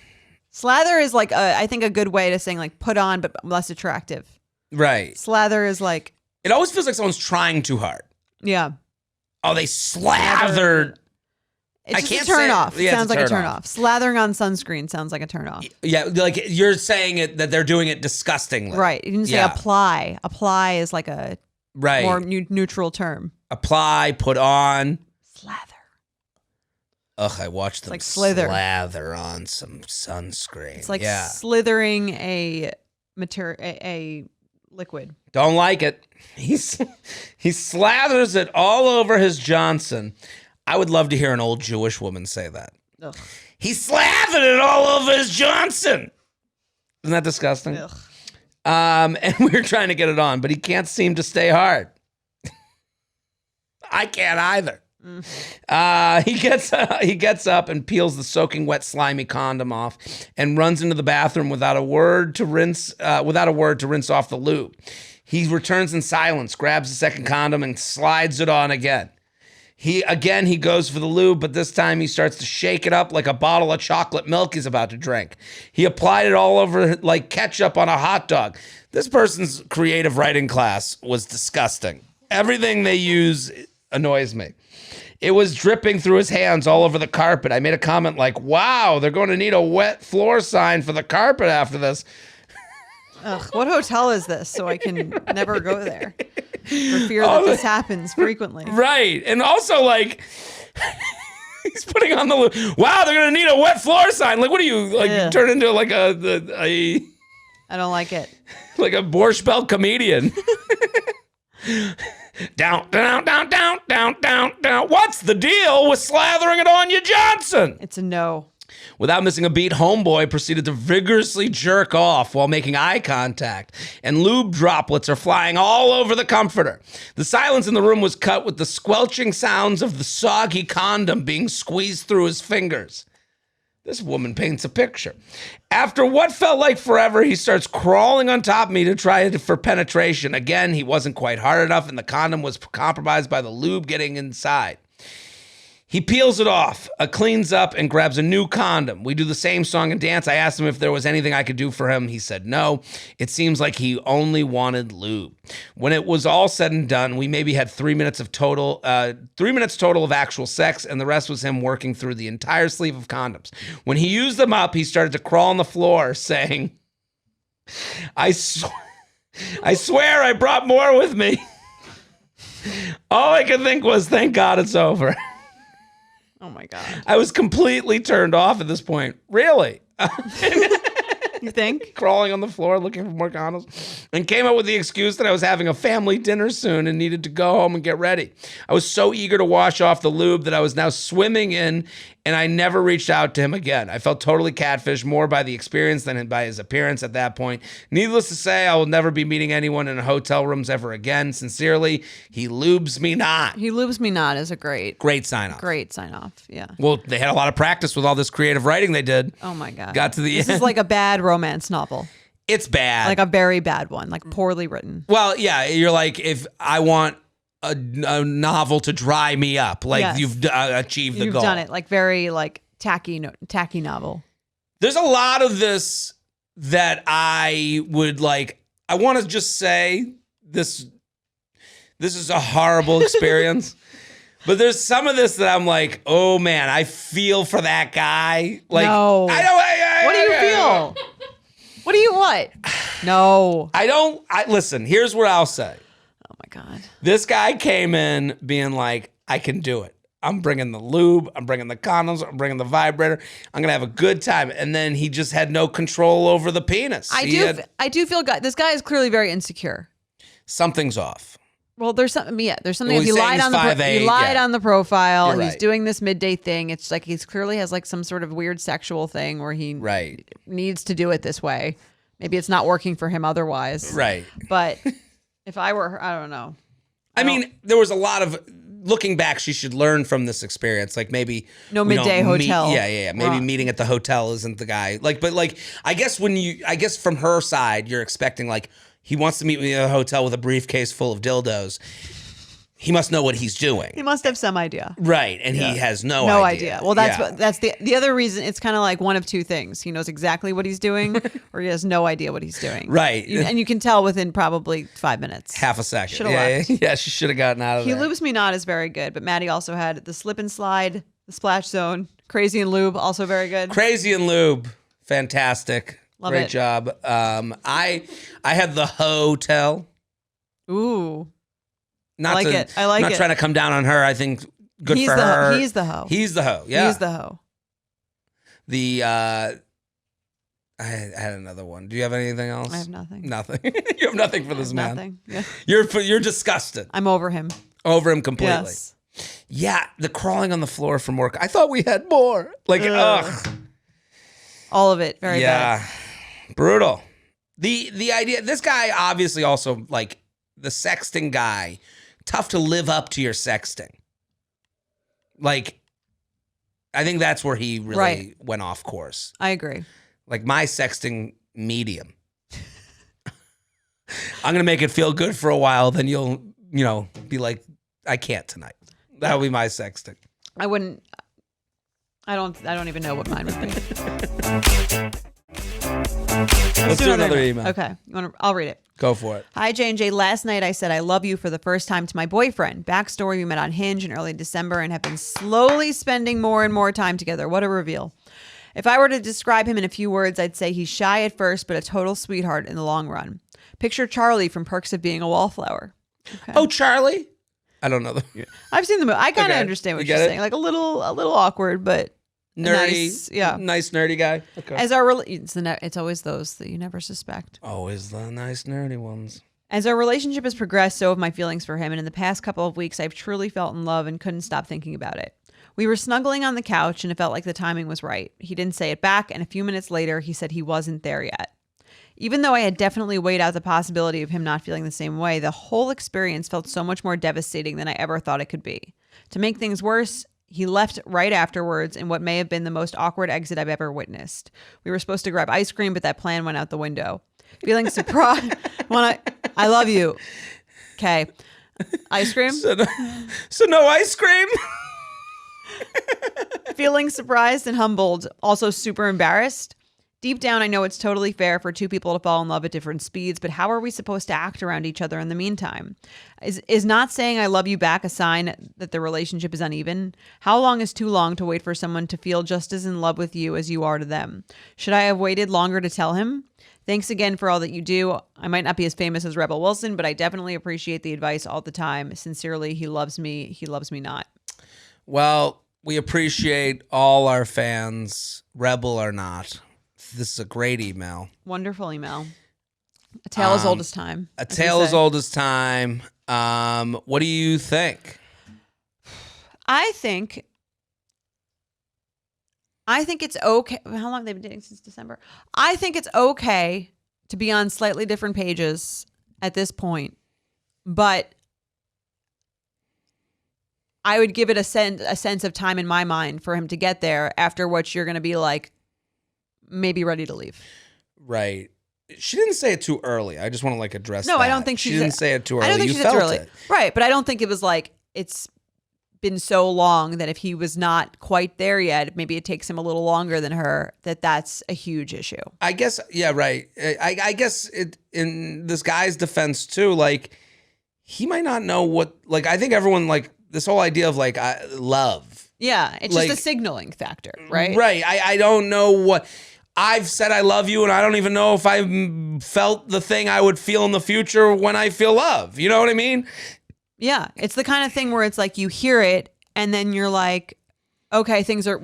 Slather is like I think a good way to saying like put on but less attractive.
Right.
Slather is like
it always feels like someone's trying too hard.
Yeah.
Oh, they slathered.
It's just a turn off. It sounds like a turn off. Slathering on sunscreen sounds like a turn off.
Yeah, like you're saying it that they're doing it disgustingly.
Right. You didn't say apply. Apply is like a more neutral term.
Apply, put on.
Slather.
Ugh, I watched them slather on some sunscreen.
It's like slithering a liquid.
Don't like it. He slathers it all over his Johnson. I would love to hear an old Jewish woman say that. Ugh. He slathered it all over his Johnson. Isn't that disgusting? Ugh. And we were trying to get it on, but he can't seem to stay hard. I can't either. He gets up and peels the soaking wet slimy condom off and runs into the bathroom without a word to rinse off the lube. He returns in silence, grabs the second condom and slides it on again. He goes for the lube, but this time he starts to shake it up like a bottle of chocolate milk he's about to drink. He applied it all over like ketchup on a hot dog. This person's creative writing class was disgusting. Everything they use annoys me. It was dripping through his hands all over the carpet. I made a comment like, wow, they're going to need a wet floor sign for the carpet after this.
Ugh, what hotel is this? So I can never go there for fear that this happens frequently.
Right. And also like, he's putting on the, wow, they're going to need a wet floor sign. Like, what do you, like, turn into like a
I don't like it.
Like a Borscht Belt comedian. Down, down, down, down, down, down, down. What's the deal with slathering it on you, Johnson?
It's a no.
Without missing a beat, homeboy proceeded to vigorously jerk off while making eye contact, and lube droplets are flying all over the comforter. The silence in the room was cut with the squelching sounds of the soggy condom being squeezed through his fingers. This woman paints a picture. After what felt like forever, he starts crawling on top of me to try it for penetration. Again, he wasn't quite hard enough, and the condom was compromised by the lube getting inside. He peels it off, cleans up, and grabs a new condom. We do the same song and dance. I asked him if there was anything I could do for him. He said no. It seems like he only wanted lube. When it was all said and done, we maybe had 3 minutes total of actual sex, and the rest was him working through the entire sleeve of condoms. When he used them up, he started to crawl on the floor, saying, I swear I brought more with me. All I could think was, thank God it's over.
Oh my God.
I was completely turned off at this point. Really?
You think?
Crawling on the floor looking for more condoms, and came up with the excuse that I was having a family dinner soon and needed to go home and get ready. I was so eager to wash off the lube that I was now swimming in, and I never reached out to him again. I felt totally catfished, more by the experience than by his appearance at that point. Needless to say, I will never be meeting anyone in hotel rooms ever again. Sincerely, he lubes me not.
He lubes me not is a great
sign off.
Great sign off. Yeah.
Well, they had a lot of practice with all this creative writing they did.
Oh my God.
Got to the
This
end.
is like a bad romance novel.
It's bad.
Like a very bad one. Like poorly written.
Well, yeah, you're like, if I want a novel to dry me up, like
Yes.
you've achieved the goal.
You've done it. Like very like tacky novel.
There's a lot of this that I would like. I want to just say this is a horrible experience. But there's some of this that I'm like, oh man, I feel for that guy. Like,
no.
I don't.
What do you feel? What? No.
Listen, here's what I'll say.
Oh my God.
This guy came in being like, I can do it. I'm bringing the lube. I'm bringing the condoms. I'm bringing the vibrator. I'm going to have a good time. And then he just had no control over the penis.
I do feel this guy is clearly very insecure.
Something's off.
Well, there's something. Yeah, there's something.
Well,
He lied on the profile.
You're
He's
right.
doing this midday thing. It's like he's clearly has like some sort of weird sexual thing where he needs to do it this way. Maybe it's not working for him otherwise.
Right.
But if I were her, I don't know.
I mean, there was a lot of looking back. She should learn from this experience. Like maybe
no midday hotel.
Maybe meeting at the hotel isn't the guy. Like, but like, I guess from her side, you're expecting like he wants to meet me at a hotel with a briefcase full of dildos. He must know what he's doing.
He must have some idea.
Right. And he has no idea.
Well, that's the other reason. It's kind of like one of two things. He knows exactly what he's doing or he has no idea what he's doing.
Right.
And you can tell within probably 5 minutes.
Half a second.
Should've left.
Yeah, she should have gotten out of
He
there.
Lubes Me Not is very good, but Maddie also had the slip and slide, the splash zone, Crazy and Lube, also very good.
Crazy and Lube. Fantastic.
Love
Great
it.
job. I had the hotel.
Ooh.
I
like it.
not trying to come down on her. I think good for her.
He's the hoe.
He's the hoe. Yeah.
He's the hoe.
I had another one. Do you have anything else?
I have nothing.
Nothing. You have nothing for this man.
Nothing. Yeah.
You're disgusted.
I'm over him.
Over him completely.
Yes.
Yeah, the crawling on the floor from work. I thought we had more. Like, ugh.
All of it. Very bad.
Brutal. The idea, this guy obviously also like the sexting guy, tough to live up to your sexting. Like, I think that's where he really went off course.
I agree.
Like my sexting medium. I'm going to make it feel good for a while. Then you'll, be like, I can't tonight. That'll be my sexting.
I wouldn't. I don't even know what mine would be.
Let's do another email.
Okay. I'll read it.
Go for it.
Hi, J&J. Last night I said I love you for the first time to my boyfriend. Backstory, we met on Hinge in early December and have been slowly spending more and more time together. What a reveal. If I were to describe him in a few words, I'd say he's shy at first, but a total sweetheart in the long run. Picture Charlie from Perks of Being a Wallflower. Okay.
Oh, Charlie? I don't know.
I've seen the movie. I kind of understand what you're saying.
It?
Like a little awkward, but
nerdy.
Nice,
nice nerdy guy. Okay.
As it's always those that you never suspect.
Always the nice nerdy ones.
As our relationship has progressed, so have my feelings for him. And in the past couple of weeks, I've truly felt in love and couldn't stop thinking about it. We were snuggling on the couch and it felt like the timing was right. He didn't say it back, and a few minutes later, he said he wasn't there yet. Even though I had definitely weighed out the possibility of him not feeling the same way, the whole experience felt so much more devastating than I ever thought it could be. To make things worse, he left right afterwards in what may have been the most awkward exit I've ever witnessed. We were supposed to grab ice cream, but that plan went out the window. Feeling surprised I love you. Okay. Ice cream?
So no ice cream?
Feeling surprised and humbled, also super embarrassed. Deep down, I know it's totally fair for two people to fall in love at different speeds, but how are we supposed to act around each other in the meantime? Is not saying I love you back a sign that the relationship is uneven? How long is too long to wait for someone to feel just as in love with you as you are to them? Should I have waited longer to tell him? Thanks again for all that you do. I might not be as famous as Rebel Wilson, but I definitely appreciate the advice all the time. Sincerely, he loves me. He loves me not.
Well, we appreciate all our fans, Rebel or not. This is a great email.
Wonderful email. A tale as old as time.
A tale as old as time. What do you think?
I think it's okay. How long have they been dating? Since December. I think it's okay to be on slightly different pages at this point, but I would give it a sense of time in my mind for him to get there, after which you're going to be like, maybe ready to leave.
Right. She didn't say it too early. I just want to like address that.
No, I don't think
she didn't say it too early.
I don't think
you
she said it too
felt
early.
it.
Right, but I don't think it was like it's been so long that if he was not quite there yet, maybe it takes him a little longer than her, that's a huge issue.
I guess, yeah, right. I guess it, in this guy's defense too, like he might not know what, like I think everyone, like this whole idea of like love.
Yeah, it's
like,
just a signaling factor, right?
Right. I don't know what, I've said I love you and I don't even know if I felt the thing I would feel in the future when I feel love. You know what I mean?
Yeah, it's the kind of thing where it's like you hear it and then you're like, okay, things are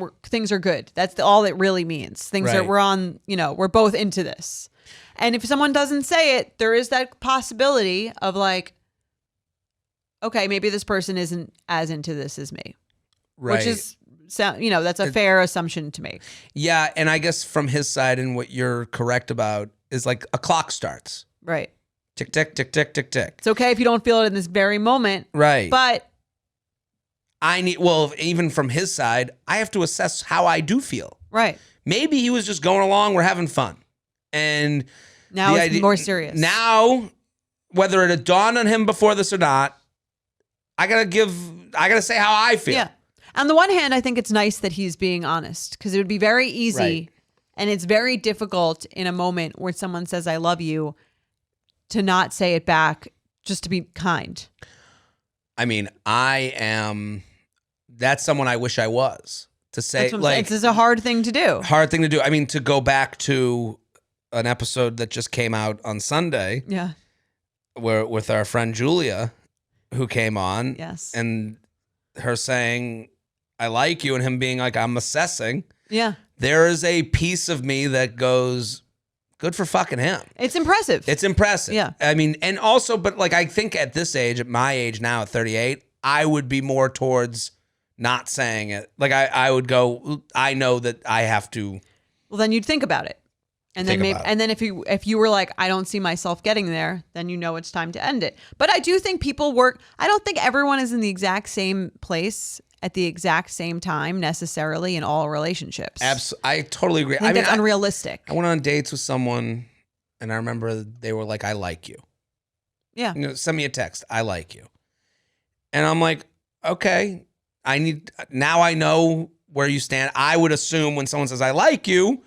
good. That's all it really means.
Right.
We're on, we're both into this. And if someone doesn't say it, there is that possibility of like, okay, maybe this person isn't as into this as me.
Right.
Which is, that's a fair assumption to make.
Yeah, and I guess from his side, and what you're correct about is like a clock starts.
Right.
Tick, tick, tick, tick, tick, tick.
It's okay if you don't feel it in this very moment.
Right.
But
even from his side, I have to assess how I do feel.
Right.
Maybe he was just going along, we're having fun. And
now it's more serious.
Now, whether it had dawned on him before this or not, I gotta say how I feel.
Yeah. On the one hand, I think it's nice that he's being honest, because it would be very easy,
right,
and it's very difficult in a moment where someone says, I love you, to not say it back, just to be kind.
I mean, that's someone I wish I was. To say, like,
it's a hard thing to do.
Hard thing to do. I mean, to go back to an episode that just came out on Sunday.
Yeah.
Where with our friend Julia, who came on.
Yes.
And her saying, I like you, and him being like, I'm assessing.
Yeah.
There is a piece of me that goes, good for fucking him.
It's impressive.
It's impressive.
Yeah.
I mean, and also, but like, I think at this age, at my age now, at 38, I would be more towards not saying it. Like, I would go, I know that I have to.
Well, then you'd think about it. And then if you were like, I don't see myself getting there, then it's time to end it. But I do think people work. I don't think everyone is in the exact same place at the exact same time necessarily in all relationships.
Absolutely. I totally agree.
I mean, that's unrealistic.
I went on dates with someone and I remember they were like, I like you.
Yeah.
Send me a text. I like you. And I'm like, okay, now I know where you stand. I would assume when someone says, I like you,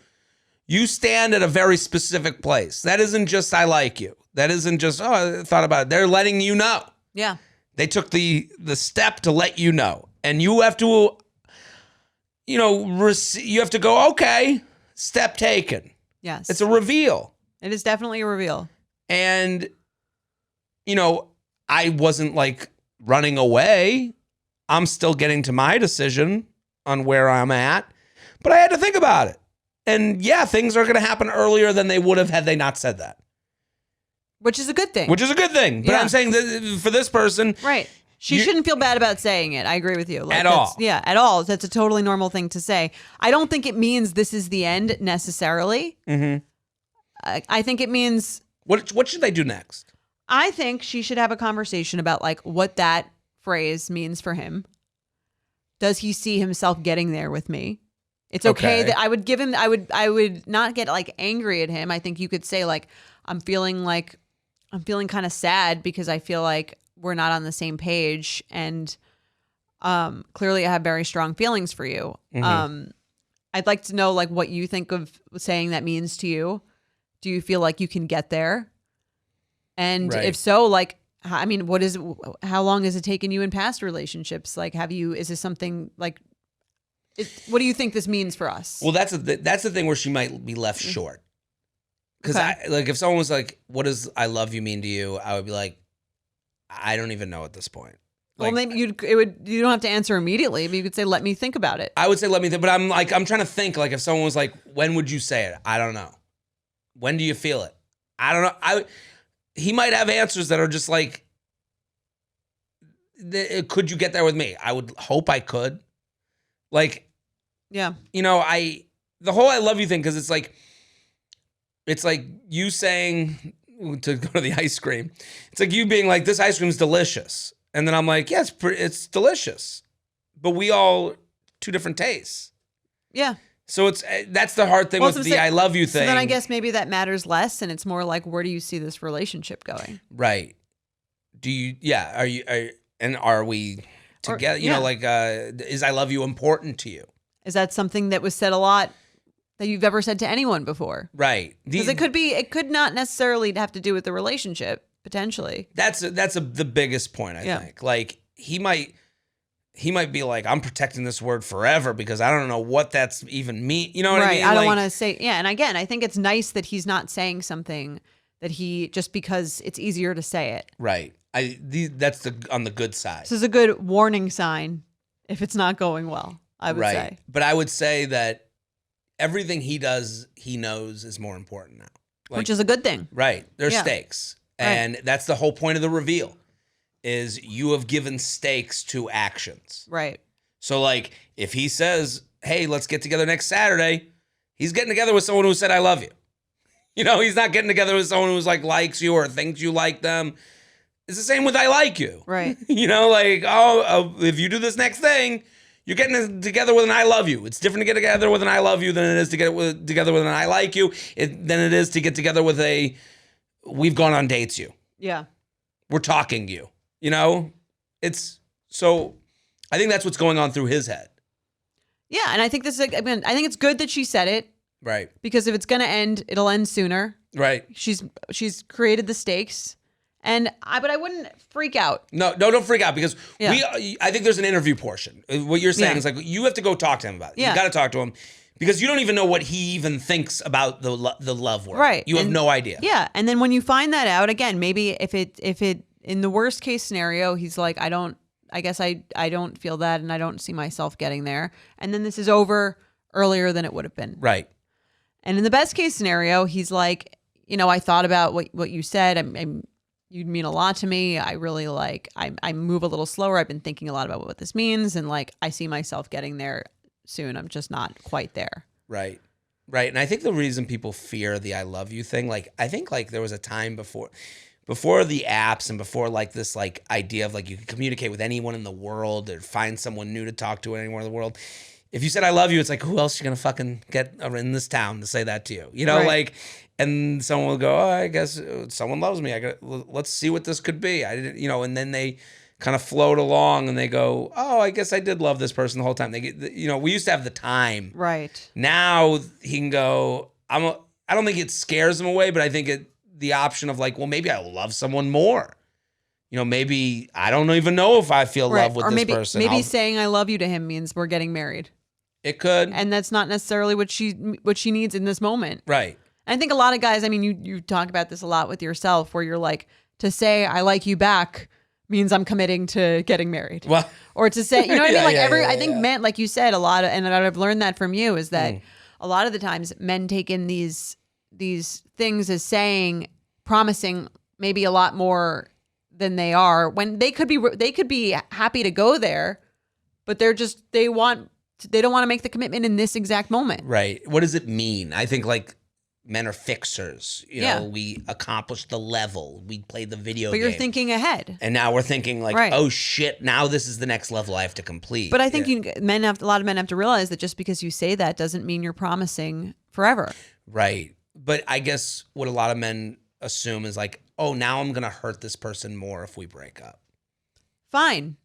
you stand at a very specific place. That isn't just, I like you. That isn't just, I thought about it. They're letting you know.
Yeah.
They took the step to let you know. And you have to, you have to go, okay, step taken.
Yes.
It's a reveal.
It is definitely a reveal.
And, I wasn't like running away. I'm still getting to my decision on where I'm at. But I had to think about it. And yeah, things are going to happen earlier than they would have had they not said that.
Which is a good thing.
But yeah. I'm saying that for this person,
right, She shouldn't feel bad about saying it. I agree with you.
At all.
Yeah, at all. That's a totally normal thing to say. I don't think it means this is the end necessarily. Mm-hmm. I think it means...
What should they do next?
I think she should have a conversation about like what that phrase means for him. Does he see himself getting there with me? It's okay that I would give him, I would not get like angry at him. I think you could say like, I'm feeling kind of sad because I feel like we're not on the same page. And clearly I have very strong feelings for you. Mm-hmm. I'd like to know like what you think of saying that means to you. Do you feel like you can get there? And if so, like, I mean, how long has it taken you in past relationships? Like, is this something like, what do you think this means for us?
Well, that's the thing where she might be left short. Because if someone was like, what does I love you mean to you? I would be like, I don't even know at this point. Like,
well, maybe you don't have to answer immediately, but you could say, let me think about it.
I would say, let me think. But I'm trying to think, like, if someone was like, when would you say it? I don't know. When do you feel it? I don't know. He might have answers that are just like, could you get there with me? I would hope I could. Like,
yeah,
the whole I love you thing, because it's like you saying to go to the ice cream. It's like you being like, this ice cream's delicious. And then I'm like, yeah, it's delicious. But we all two different tastes.
Yeah.
So that's the hard thing with the I love you thing.
So then I guess maybe that matters less, and it's more like, where do you see this relationship going?
Right. Do you? Yeah. Are we together? You know, like, is I love you important to you?
Is that something that was said a lot that you've ever said to anyone before?
Right.
Because it could not necessarily have to do with the relationship potentially.
That's the biggest point. I think. Like he might be like, I'm protecting this word forever because I don't know what that's even mean. You know what I mean?
I don't want to say, yeah. And again, I think it's nice that he's not saying something that just because it's easier to say it.
Right. That's on the good side.
This is a good warning sign if it's not going well, I would say.
But I would say that everything he does, he knows is more important now. Like,
which is a good thing.
Right. There's stakes. And that's the whole point of the reveal. Is you have given stakes to actions.
Right.
So, like, if he says, hey, let's get together next Saturday, he's getting together with someone who said, I love you. You know, he's not getting together with someone who's, like, likes you or thinks you like them. It's the same with I like you.
Right.
You know, like, if you do this next thing, you're getting together with an I love you. It's different to get together with an I love you than it is to get together with an I like you, than it is to get together with a we've gone on dates you.
Yeah.
We're talking you. You know, so I think that's what's going on through his head.
Yeah. And I think I think it's good that she said it.
Right.
Because if it's going to end, it'll end sooner.
Right.
She's created the stakes. But I wouldn't freak out.
No, don't freak out because I think there's an interview portion. What you're saying is like, you have to go talk to him about it. Yeah. You got to talk to him because you don't even know what he even thinks about the love word.
Right.
You have no idea.
Yeah. And then when you find that out, again, maybe if it, in the worst case scenario, he's like, I don't feel that and I don't see myself getting there. And then this is over earlier than it would have been.
Right.
And in the best case scenario, he's like, I thought about what you said. You'd mean a lot to me. I really I move a little slower. I've been thinking a lot about what this means. And like, I see myself getting there soon. I'm just not quite there.
Right. Right. And I think the reason people fear the I love you thing, like, I think like there was a time before the apps and before like this like idea of like you can communicate with anyone in the world or find someone new to talk to anywhere in the world. If you said I love you, it's like, who else are you gonna fucking get in this town to say that to you? You know, like, and someone will go, oh, I guess someone loves me. Let's see what this could be. I didn't, and then they kind of float along and they go, oh, I guess I did love this person the whole time. They get, we used to have the time.
Right.
Now he can go, I don't think it scares him away, but I think the option of like, well, maybe I will love someone more. Maybe I don't even know if I feel love with this person.
Maybe saying I love you to him means we're getting married.
It could.
And that's not necessarily what she needs in this moment.
Right.
I think a lot of guys, I mean, you talk about this a lot with yourself where you're like, to say I like you back means I'm committing to getting married.
Well,
or to say, you know what I mean? Like I think men, like you said, a lot of, and I've learned that from you, is that a lot of the times men take in these things as saying, promising maybe a lot more than they are when they could be happy to go there, but they don't want to make the commitment in this exact moment.
Right. What does it mean? I think like men are fixers. You know, we accomplished the level. We played the video game.
But you're thinking ahead.
And now we're thinking like, oh shit, now this is the next level I have to complete.
But I think a lot of men have to realize that just because you say that doesn't mean you're promising forever.
Right. But I guess what a lot of men assume is like, oh, now I'm going to hurt this person more if we break up.
Fine.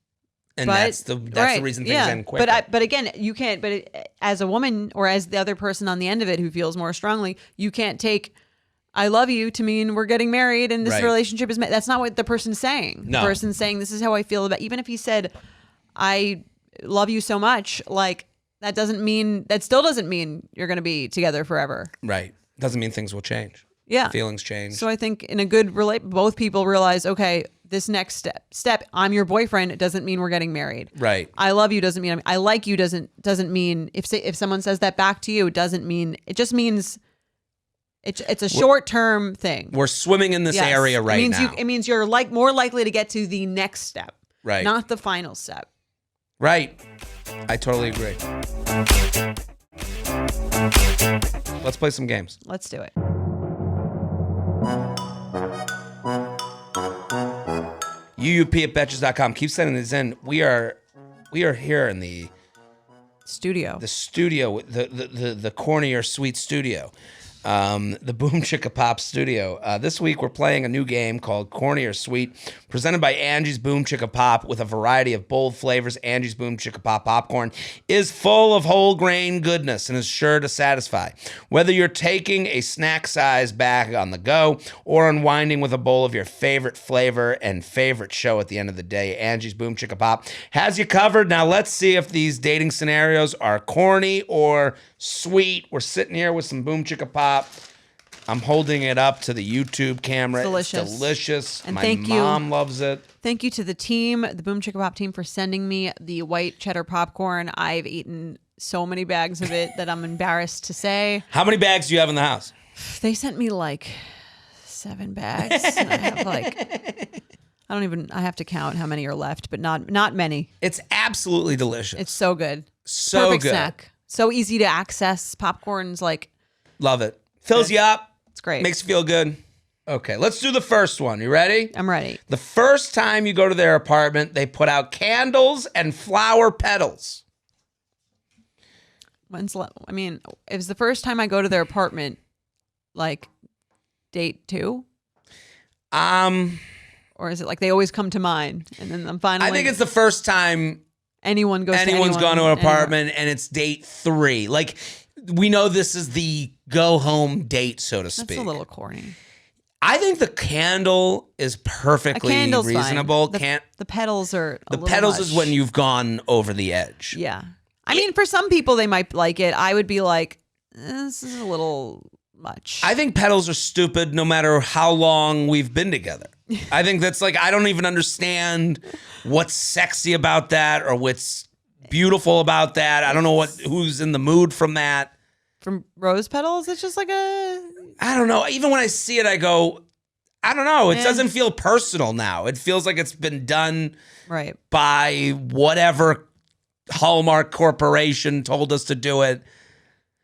And that's the reason things end quicker.
But again, you can't. But as a woman or as the other person on the end of it who feels more strongly, you can't take "I love you" to mean we're getting married and this relationship is. That's not what the person's saying.
No.
The person's saying this is how I feel about. Even if he said, "I love you so much," like that still doesn't mean you're going to be together forever.
Right. Doesn't mean things will change.
Yeah.
Feelings change.
So I think in a good both people realize, okay, this next step, I'm your boyfriend. It doesn't mean we're getting married.
Right.
I love you doesn't mean I like you doesn't mean if someone says that back to you, it doesn't mean it just means it's a short term thing.
We're swimming in this area right now.
It means you're more likely to get to the next step,
right? Not
the final step.
Right. I totally agree. Let's play some games.
Let's do it.
UUP@betches.com. Keep sending these in. We are here in the
studio.
The studio, the Corny or Sweet studio. The Boom Chicka Pop studio. This week we're playing a new game called Corny or Sweet, presented by Angie's Boom Chicka Pop with a variety of bold flavors. Angie's Boom Chicka Pop popcorn is full of whole grain goodness and is sure to satisfy. Whether you're taking a snack size bag on the go or unwinding with a bowl of your favorite flavor and favorite show at the end of the day, Angie's Boom Chicka Pop has you covered. Now let's see if these dating scenarios are corny or sweet. We're sitting here with some Boom Chicka Pop. I'm holding it up to the YouTube camera. It's delicious.
And
my mom loves it.
Thank you to the team, the Boom Chicka Pop team, for sending me the white cheddar popcorn. I've eaten so many bags of it that I'm embarrassed to say.
How many bags do you have in the house?
They sent me like 7 bags. And I have I have to count how many are left, but not many.
It's absolutely delicious.
It's so good.
So
perfect
good.
Snack. So easy to access. Popcorn's like...
Love it. Fills you up.
It's great.
Makes you feel good. Okay, let's do the first one. You ready?
I'm ready.
The first time you go to their apartment, they put out candles and flower petals.
If it's the first time I go to their apartment, like date 2? Or is it like they always come to mine and then I'm finally...
I think it's the first time
anyone's gone
to an apartment and it's date 3. Like... We know this is the go-home date, so to speak.
That's a little corny.
I think the candle is perfectly reasonable.
The petals are
the petals is when you've gone over the edge.
Yeah. I mean, for some people, they might like it. I would be like, this is a little much.
I think petals are stupid no matter how long we've been together. I think that's like, I don't even understand what's sexy about that or what's beautiful about that. I don't know who's in the mood from that.
From rose petals? It's just like I
don't know. Even when I see it, I go, I don't know. It doesn't feel personal now. It feels like it's been done by whatever Hallmark Corporation told us to do it.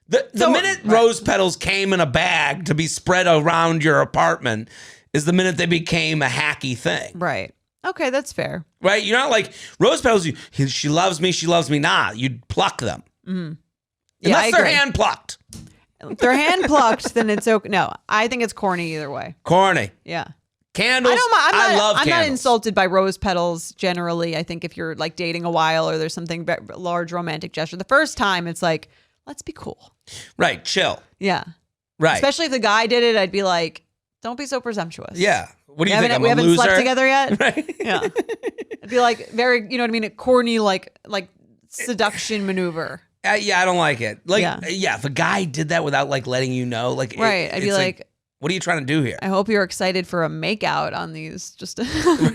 The minute rose petals came in a bag to be spread around your apartment is the minute they became a hacky thing.
Right. Okay, that's fair.
Right? You're not like rose petals, she loves me not. You'd pluck them. Mm-hmm.
Yeah,
unless they're hand plucked.
If they're hand plucked, then it's okay. No, I think it's corny either way.
Corny.
Yeah.
Candles. I love candles.
I'm not insulted by rose petals generally. I think if you're like dating a while or there's something large romantic gesture, the first time it's like, let's be cool.
Right. Chill.
Yeah.
Right.
Especially if the guy did it, I'd be like, don't be so presumptuous.
Yeah. What do you think?
We haven't slept together yet.
Right.
Yeah. It'd be like very, you know what I mean? A corny, like seduction maneuver.
Yeah, I don't like it. Like, yeah, if a guy did that without like letting you know, like,
right? I'd be like,
what are you trying to do here?
I hope you're excited for a makeout on these, just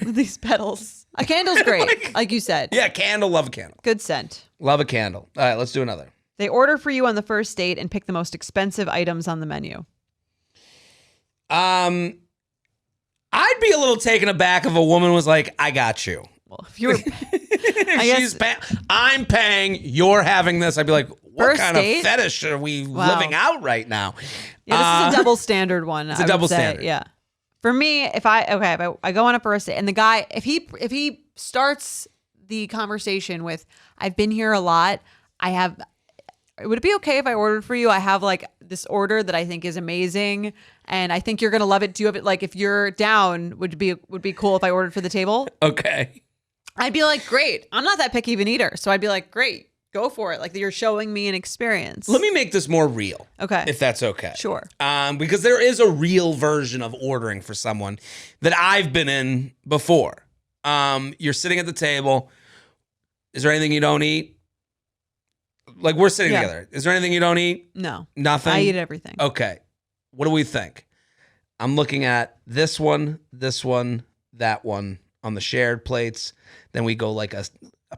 these petals. A candle's great, like you said.
Yeah, candle. Love a candle.
Good scent.
Love a candle. All right, let's do another.
They order for you on the first date and pick the most expensive items on the menu.
I'd be a little taken aback if a woman was like, I got you.
Well, if you were,
I'm paying, you're having this. I'd be like, what
First
kind
date?
of fetish are we living out right now?
Yeah, this is a double standard one.
It's a double standard.
Yeah. For me, if I go on a first date and the guy, if he starts the conversation with, I've been here a lot. Would it be okay if I ordered for you? I have like this order that I think is amazing and I think you're going to love it. Do you have it? Like if you're down, would be cool if I ordered for the table?
Okay.
I'd be like, great. I'm not that picky of an eater. So I'd be like, great, go for it. Like you're showing me an experience.
Let me make this more real.
Okay.
If that's okay.
Sure.
Because there is a real version of ordering for someone that I've been in before. You're sitting at the table. Is there anything you don't eat? Like we're sitting together. Is there anything you don't eat?
No.
Nothing?
I eat everything.
Okay. What do we think? I'm looking at this one, that one on the shared plates. Then we go like a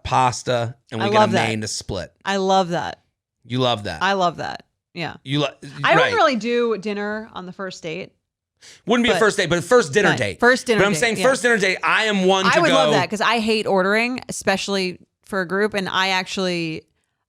pasta and we get a main to split.
I love that.
You love that.
I love that. Yeah.
I
wouldn't really do dinner on the first date.
Wouldn't be a first date, but a first dinner date.
First dinner date.
But I'm saying first dinner date, I am one to go.
I would love that because I hate ordering, especially for a group. And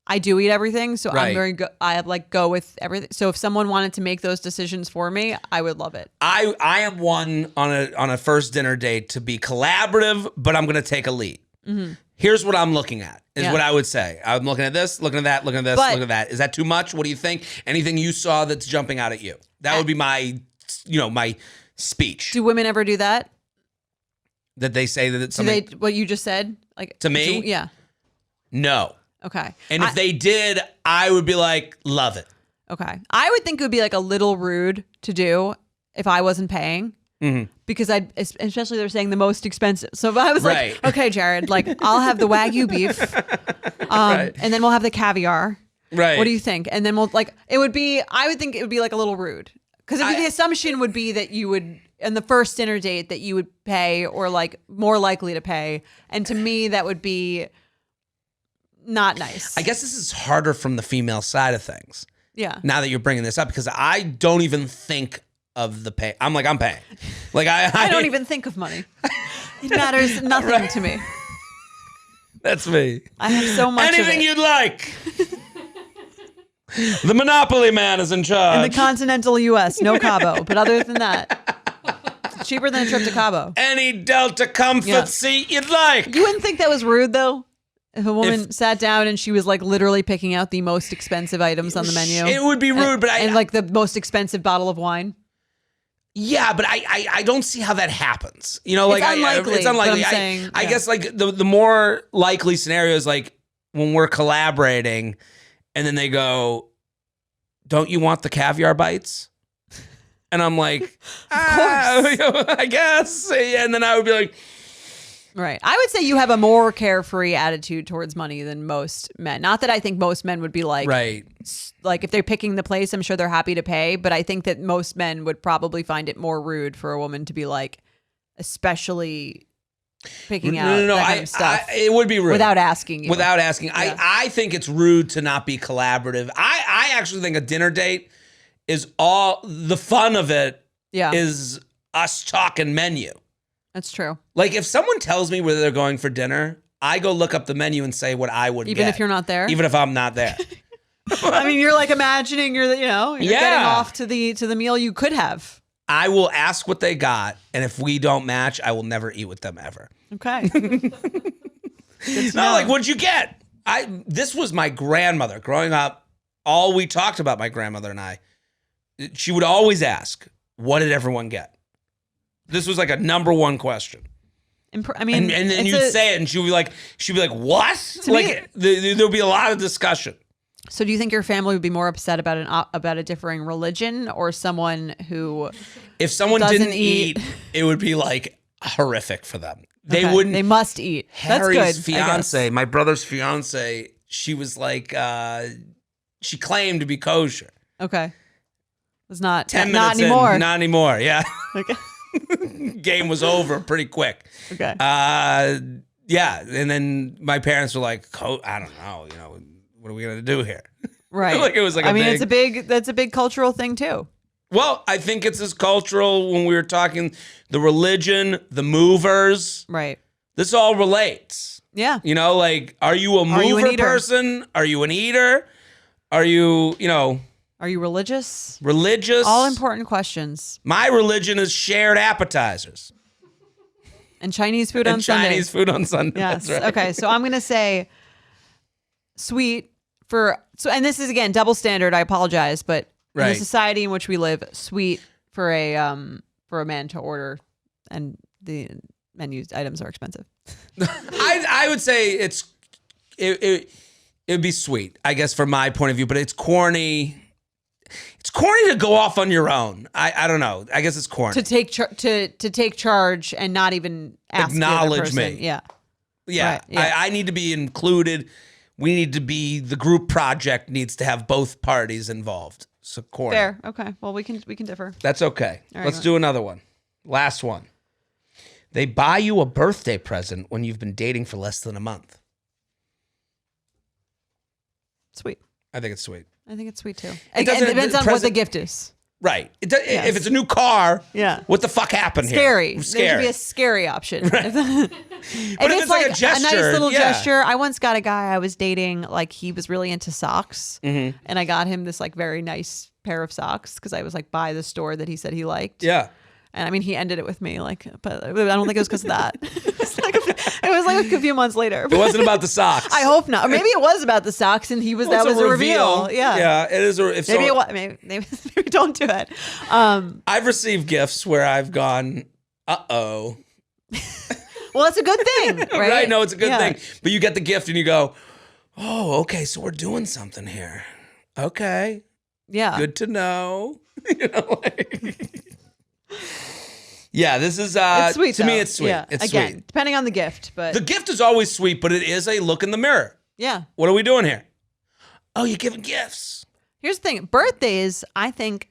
I do eat everything. So I'm very good. I go with everything. So if someone wanted to make those decisions for me, I would love it.
I am one on a first dinner date to be collaborative, but I'm going to take a lead. Mm-hmm. Here's what I'm looking at is what I would say. I'm looking at this, looking at that, looking at this, looking at that. Is that too much? What do you think? Anything you saw that's jumping out at you? That would be my speech.
Do women ever do that?
That they say that it's something.
What you just said? Like
to me?
Yeah.
No.
Okay.
And if they did, I would be like, love it.
Okay. I would think it would be like a little rude to do if I wasn't paying. Mm-hmm. Because especially they're saying the most expensive. So if I was like, okay, Jared, like I'll have the Wagyu beef, and then we'll have the caviar.
Right.
What do you think? And then I would think it would be like a little rude. Because the assumption would be that you would, in the first dinner date, that you would pay or like more likely to pay. And to me, that would be not nice.
I guess this is harder from the female side of things.
Yeah.
Now that you're bringing this up, because I don't even think of the pay. I'm paying. Like I
don't even think of money. It matters nothing to me.
That's me.
I have so much
Anything
of it.
you'd like. The Monopoly man is in charge.
In the continental U.S., no Cabo. But other than that, it's cheaper than a trip to Cabo.
Any Delta comfort seat you'd like.
You wouldn't think that was rude, though? If a woman sat down and she was like literally picking out the most expensive items on the menu.
It would be rude, but
and like the most expensive bottle of wine.
Yeah, but I don't see how that happens. You know, like
it's unlikely.
I guess like the more likely scenario is like when we're collaborating and then they go, don't you want the caviar bites? And I'm like, I guess. And then I would be like,
right. I would say you have a more carefree attitude towards money than most men. Not that I think most men would be like, like if they're picking the place, I'm sure they're happy to pay. But I think that most men would probably find it more rude for a woman to be like, especially picking out that kind of stuff.
It would be rude.
Without asking you.
Without asking. Yeah. I think it's rude to not be collaborative. I actually think a dinner date is all, the fun of it is us talking menu.
That's true.
Like if someone tells me where they're going for dinner, I go look up the menu and say what I would get.
Even if you're not there?
Even if I'm not there.
I mean, you're like imagining you're getting off to the meal you could have.
I will ask what they got, and if we don't match, I will never eat with them ever.
Okay.
No, like what'd you get? This was my grandmother growing up. All we talked about, my grandmother and I. She would always ask, "What did everyone get?" This was like a number one question.
I mean,
and then you'd say it, and she'd be like, "What?" Like there'll be a lot of discussion.
So, do you think your family would be more upset about a differing religion, or someone who,
if someone didn't eat, it would be like horrific for them. They wouldn't.
They must eat.
Harry's
That's good.
Fiance, my brother's fiance, she was like, she claimed to be kosher.
Okay, it's not
10 minutes
not anymore.
In, not anymore. Yeah.
Okay.
Game was over pretty quick.
Okay.
Yeah, and then my parents were like, I don't know, what are we gonna do here?
Right.
Like it was like
that's a big cultural thing too.
Well, I think it's as cultural when we were talking the religion, the movers.
Right.
This all relates.
Yeah.
You know, like, are you a mover person? Are you an eater? Are you,
Are you religious?
religious?
All important questions.
My religion is shared appetizers.
And Chinese food on Sunday.
Chinese food on Sunday.
Yes.
That's right.
Okay. So I'm going to say sweet and this is again double standard. I apologize, but in the
Right.
society in which we live, sweet for a man to order, and the menu items are expensive.
I would say it would be sweet, I guess, from my point of view, but it's corny. It's corny to go off on your own. I don't know. I guess it's corny.
To take charge and not even ask
Acknowledge
the other person.
me.
Yeah.
Yeah,
Right, yeah.
I need to be included. We need to be, the group project needs to have both parties involved. So corny.
Fair. Okay. Well, we can differ.
That's okay.
All right,
Let's do another one. Last one. They buy you a birthday present when you've been dating for less than a month.
Sweet.
I think it's sweet.
I think it's sweet too.
It
It depends on what the gift is.
Right. If it's a new car,
Yeah.
what the fuck happened
Scary.
here?
There should be a scary option.
But if it's like a gesture,
nice little
yeah.
gesture. I once got a guy I was dating, like he was really into socks,
Mm-hmm.
and I got him this like very nice pair of socks because I was like by the store that he said he liked.
Yeah.
And I mean, he ended it with me, like, but I don't think it was because of that. It was like a few months later.
It wasn't about the socks.
I hope not. Or maybe it was about the socks, and he was that was a reveal. Yeah.
Yeah, it is.
Maybe it was. Maybe don't do it.
I've received gifts where I've gone, uh-oh.
Well, it's a good thing, right?
Right? No, it's a good
Yeah.
thing. But you get the gift and you go, oh, okay, so we're doing something here. Okay.
Yeah.
Good to know. Yeah, this is
It's sweet.
to me
though.
it's sweet.
Yeah.
It's
Again,
sweet.
depending on the gift, but
The gift is always sweet, but it is a look in the mirror.
yeah.
What are we doing here? Oh, you're giving gifts.
Here's the thing: birthdays. I think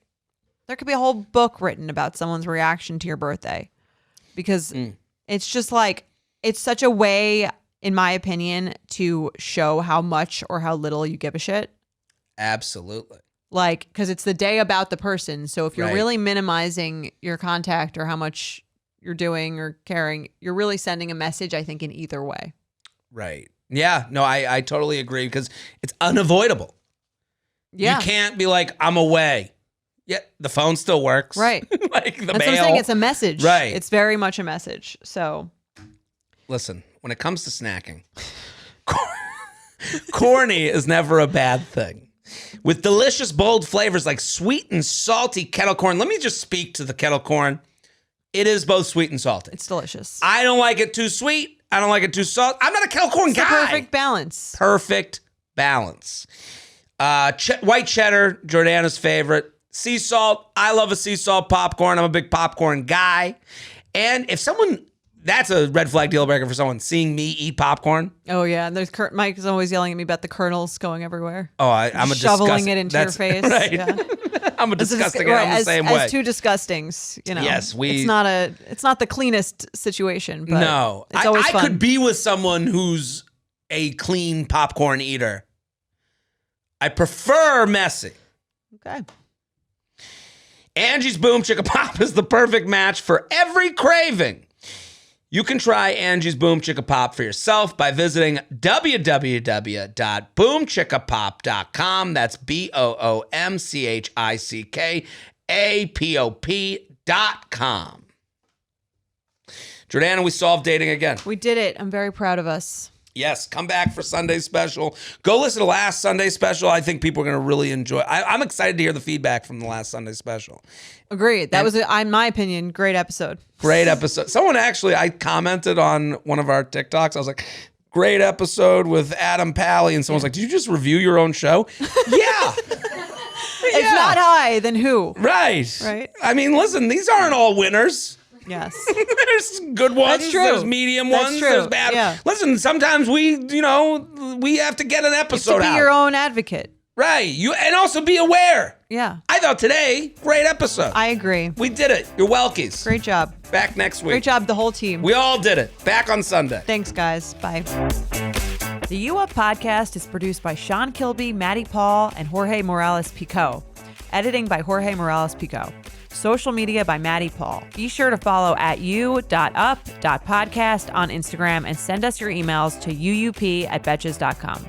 there could be a whole book written about someone's reaction to your birthday, because it's just like it's such a way, in my opinion, to show how much or how little you give a shit.
Absolutely.
Like, because it's the day about the person. So if you're
Right.
really minimizing your contact or how much you're doing or caring, you're really sending a message, I think, in either way.
Right. Yeah. No, I totally agree because it's unavoidable.
Yeah.
You can't be like, I'm away. Yeah, the phone still works.
Right.
Like the
That's
mail.
what I'm saying. It's a message.
Right.
It's very much a message. So
Listen, when it comes to snacking, corny is never a bad thing. With delicious, bold flavors like sweet and salty kettle corn. Let me just speak to the kettle corn. It is both sweet and salty.
it's delicious.
I don't like it too sweet. I don't like it too salty. I'm not a kettle corn
It's the
guy.
perfect balance.
Perfect balance. White cheddar, Jordana's favorite. Sea salt. I love a sea salt popcorn. I'm a big popcorn guy. And if someone, that's a red flag deal breaker for someone, seeing me eat popcorn.
Oh yeah, and there's Mike is always yelling at me about the kernels going everywhere.
Oh, I'm a
shoveling
disgusting-
it into your
that's-
face.
Right.
Yeah.
I'm a
It's a
disgusting.
right,
I'm the same way.
as two disgustings, you know.
Yes,
it's not the cleanest situation, but
No,
it's always
I
fun.
could be with someone who's a clean popcorn eater. I prefer messy.
Okay.
Angie's Boom Chicka Pop is the perfect match for every craving. You can try Angie's Boom Chicka Pop for yourself by visiting www.boomchickapop.com. That's BOOMCHICKAPOP.com. Jordana, we solved dating again.
We did it. I'm very proud of us.
Yes, come back for Sunday special. Go listen to last Sunday special. I think people are going to really enjoy. I'm excited to hear the feedback from the last Sunday special.
Agreed. That was, in my opinion, great episode.
Great episode. Someone actually, I commented on one of our TikToks. I was like, great episode with Adam Pally. And someone's like, did you just review your own show? Yeah.
If not I, then who?
Right.
Right.
I mean, listen, these aren't all winners.
Yes.
There's good ones.
That's true.
There's medium
That's
ones.
true.
There's bad.
Yeah.
Listen, sometimes we have to get an episode
To be
out.
your own advocate.
Right. And also be aware.
Yeah.
I thought today, great episode.
I agree.
We did it. You're welkies.
Great job.
Back next week.
Great job, the whole team.
We all did it. Back on Sunday.
Thanks, guys. Bye. The U Up podcast is produced by Sean Kilby, Maddie Paul, and Jorge Morales Pico. Editing by Jorge Morales-Pico. Social media by Maddie Paul. Be sure to follow at u.up.podcast on Instagram and send us your emails to uup@betches.com.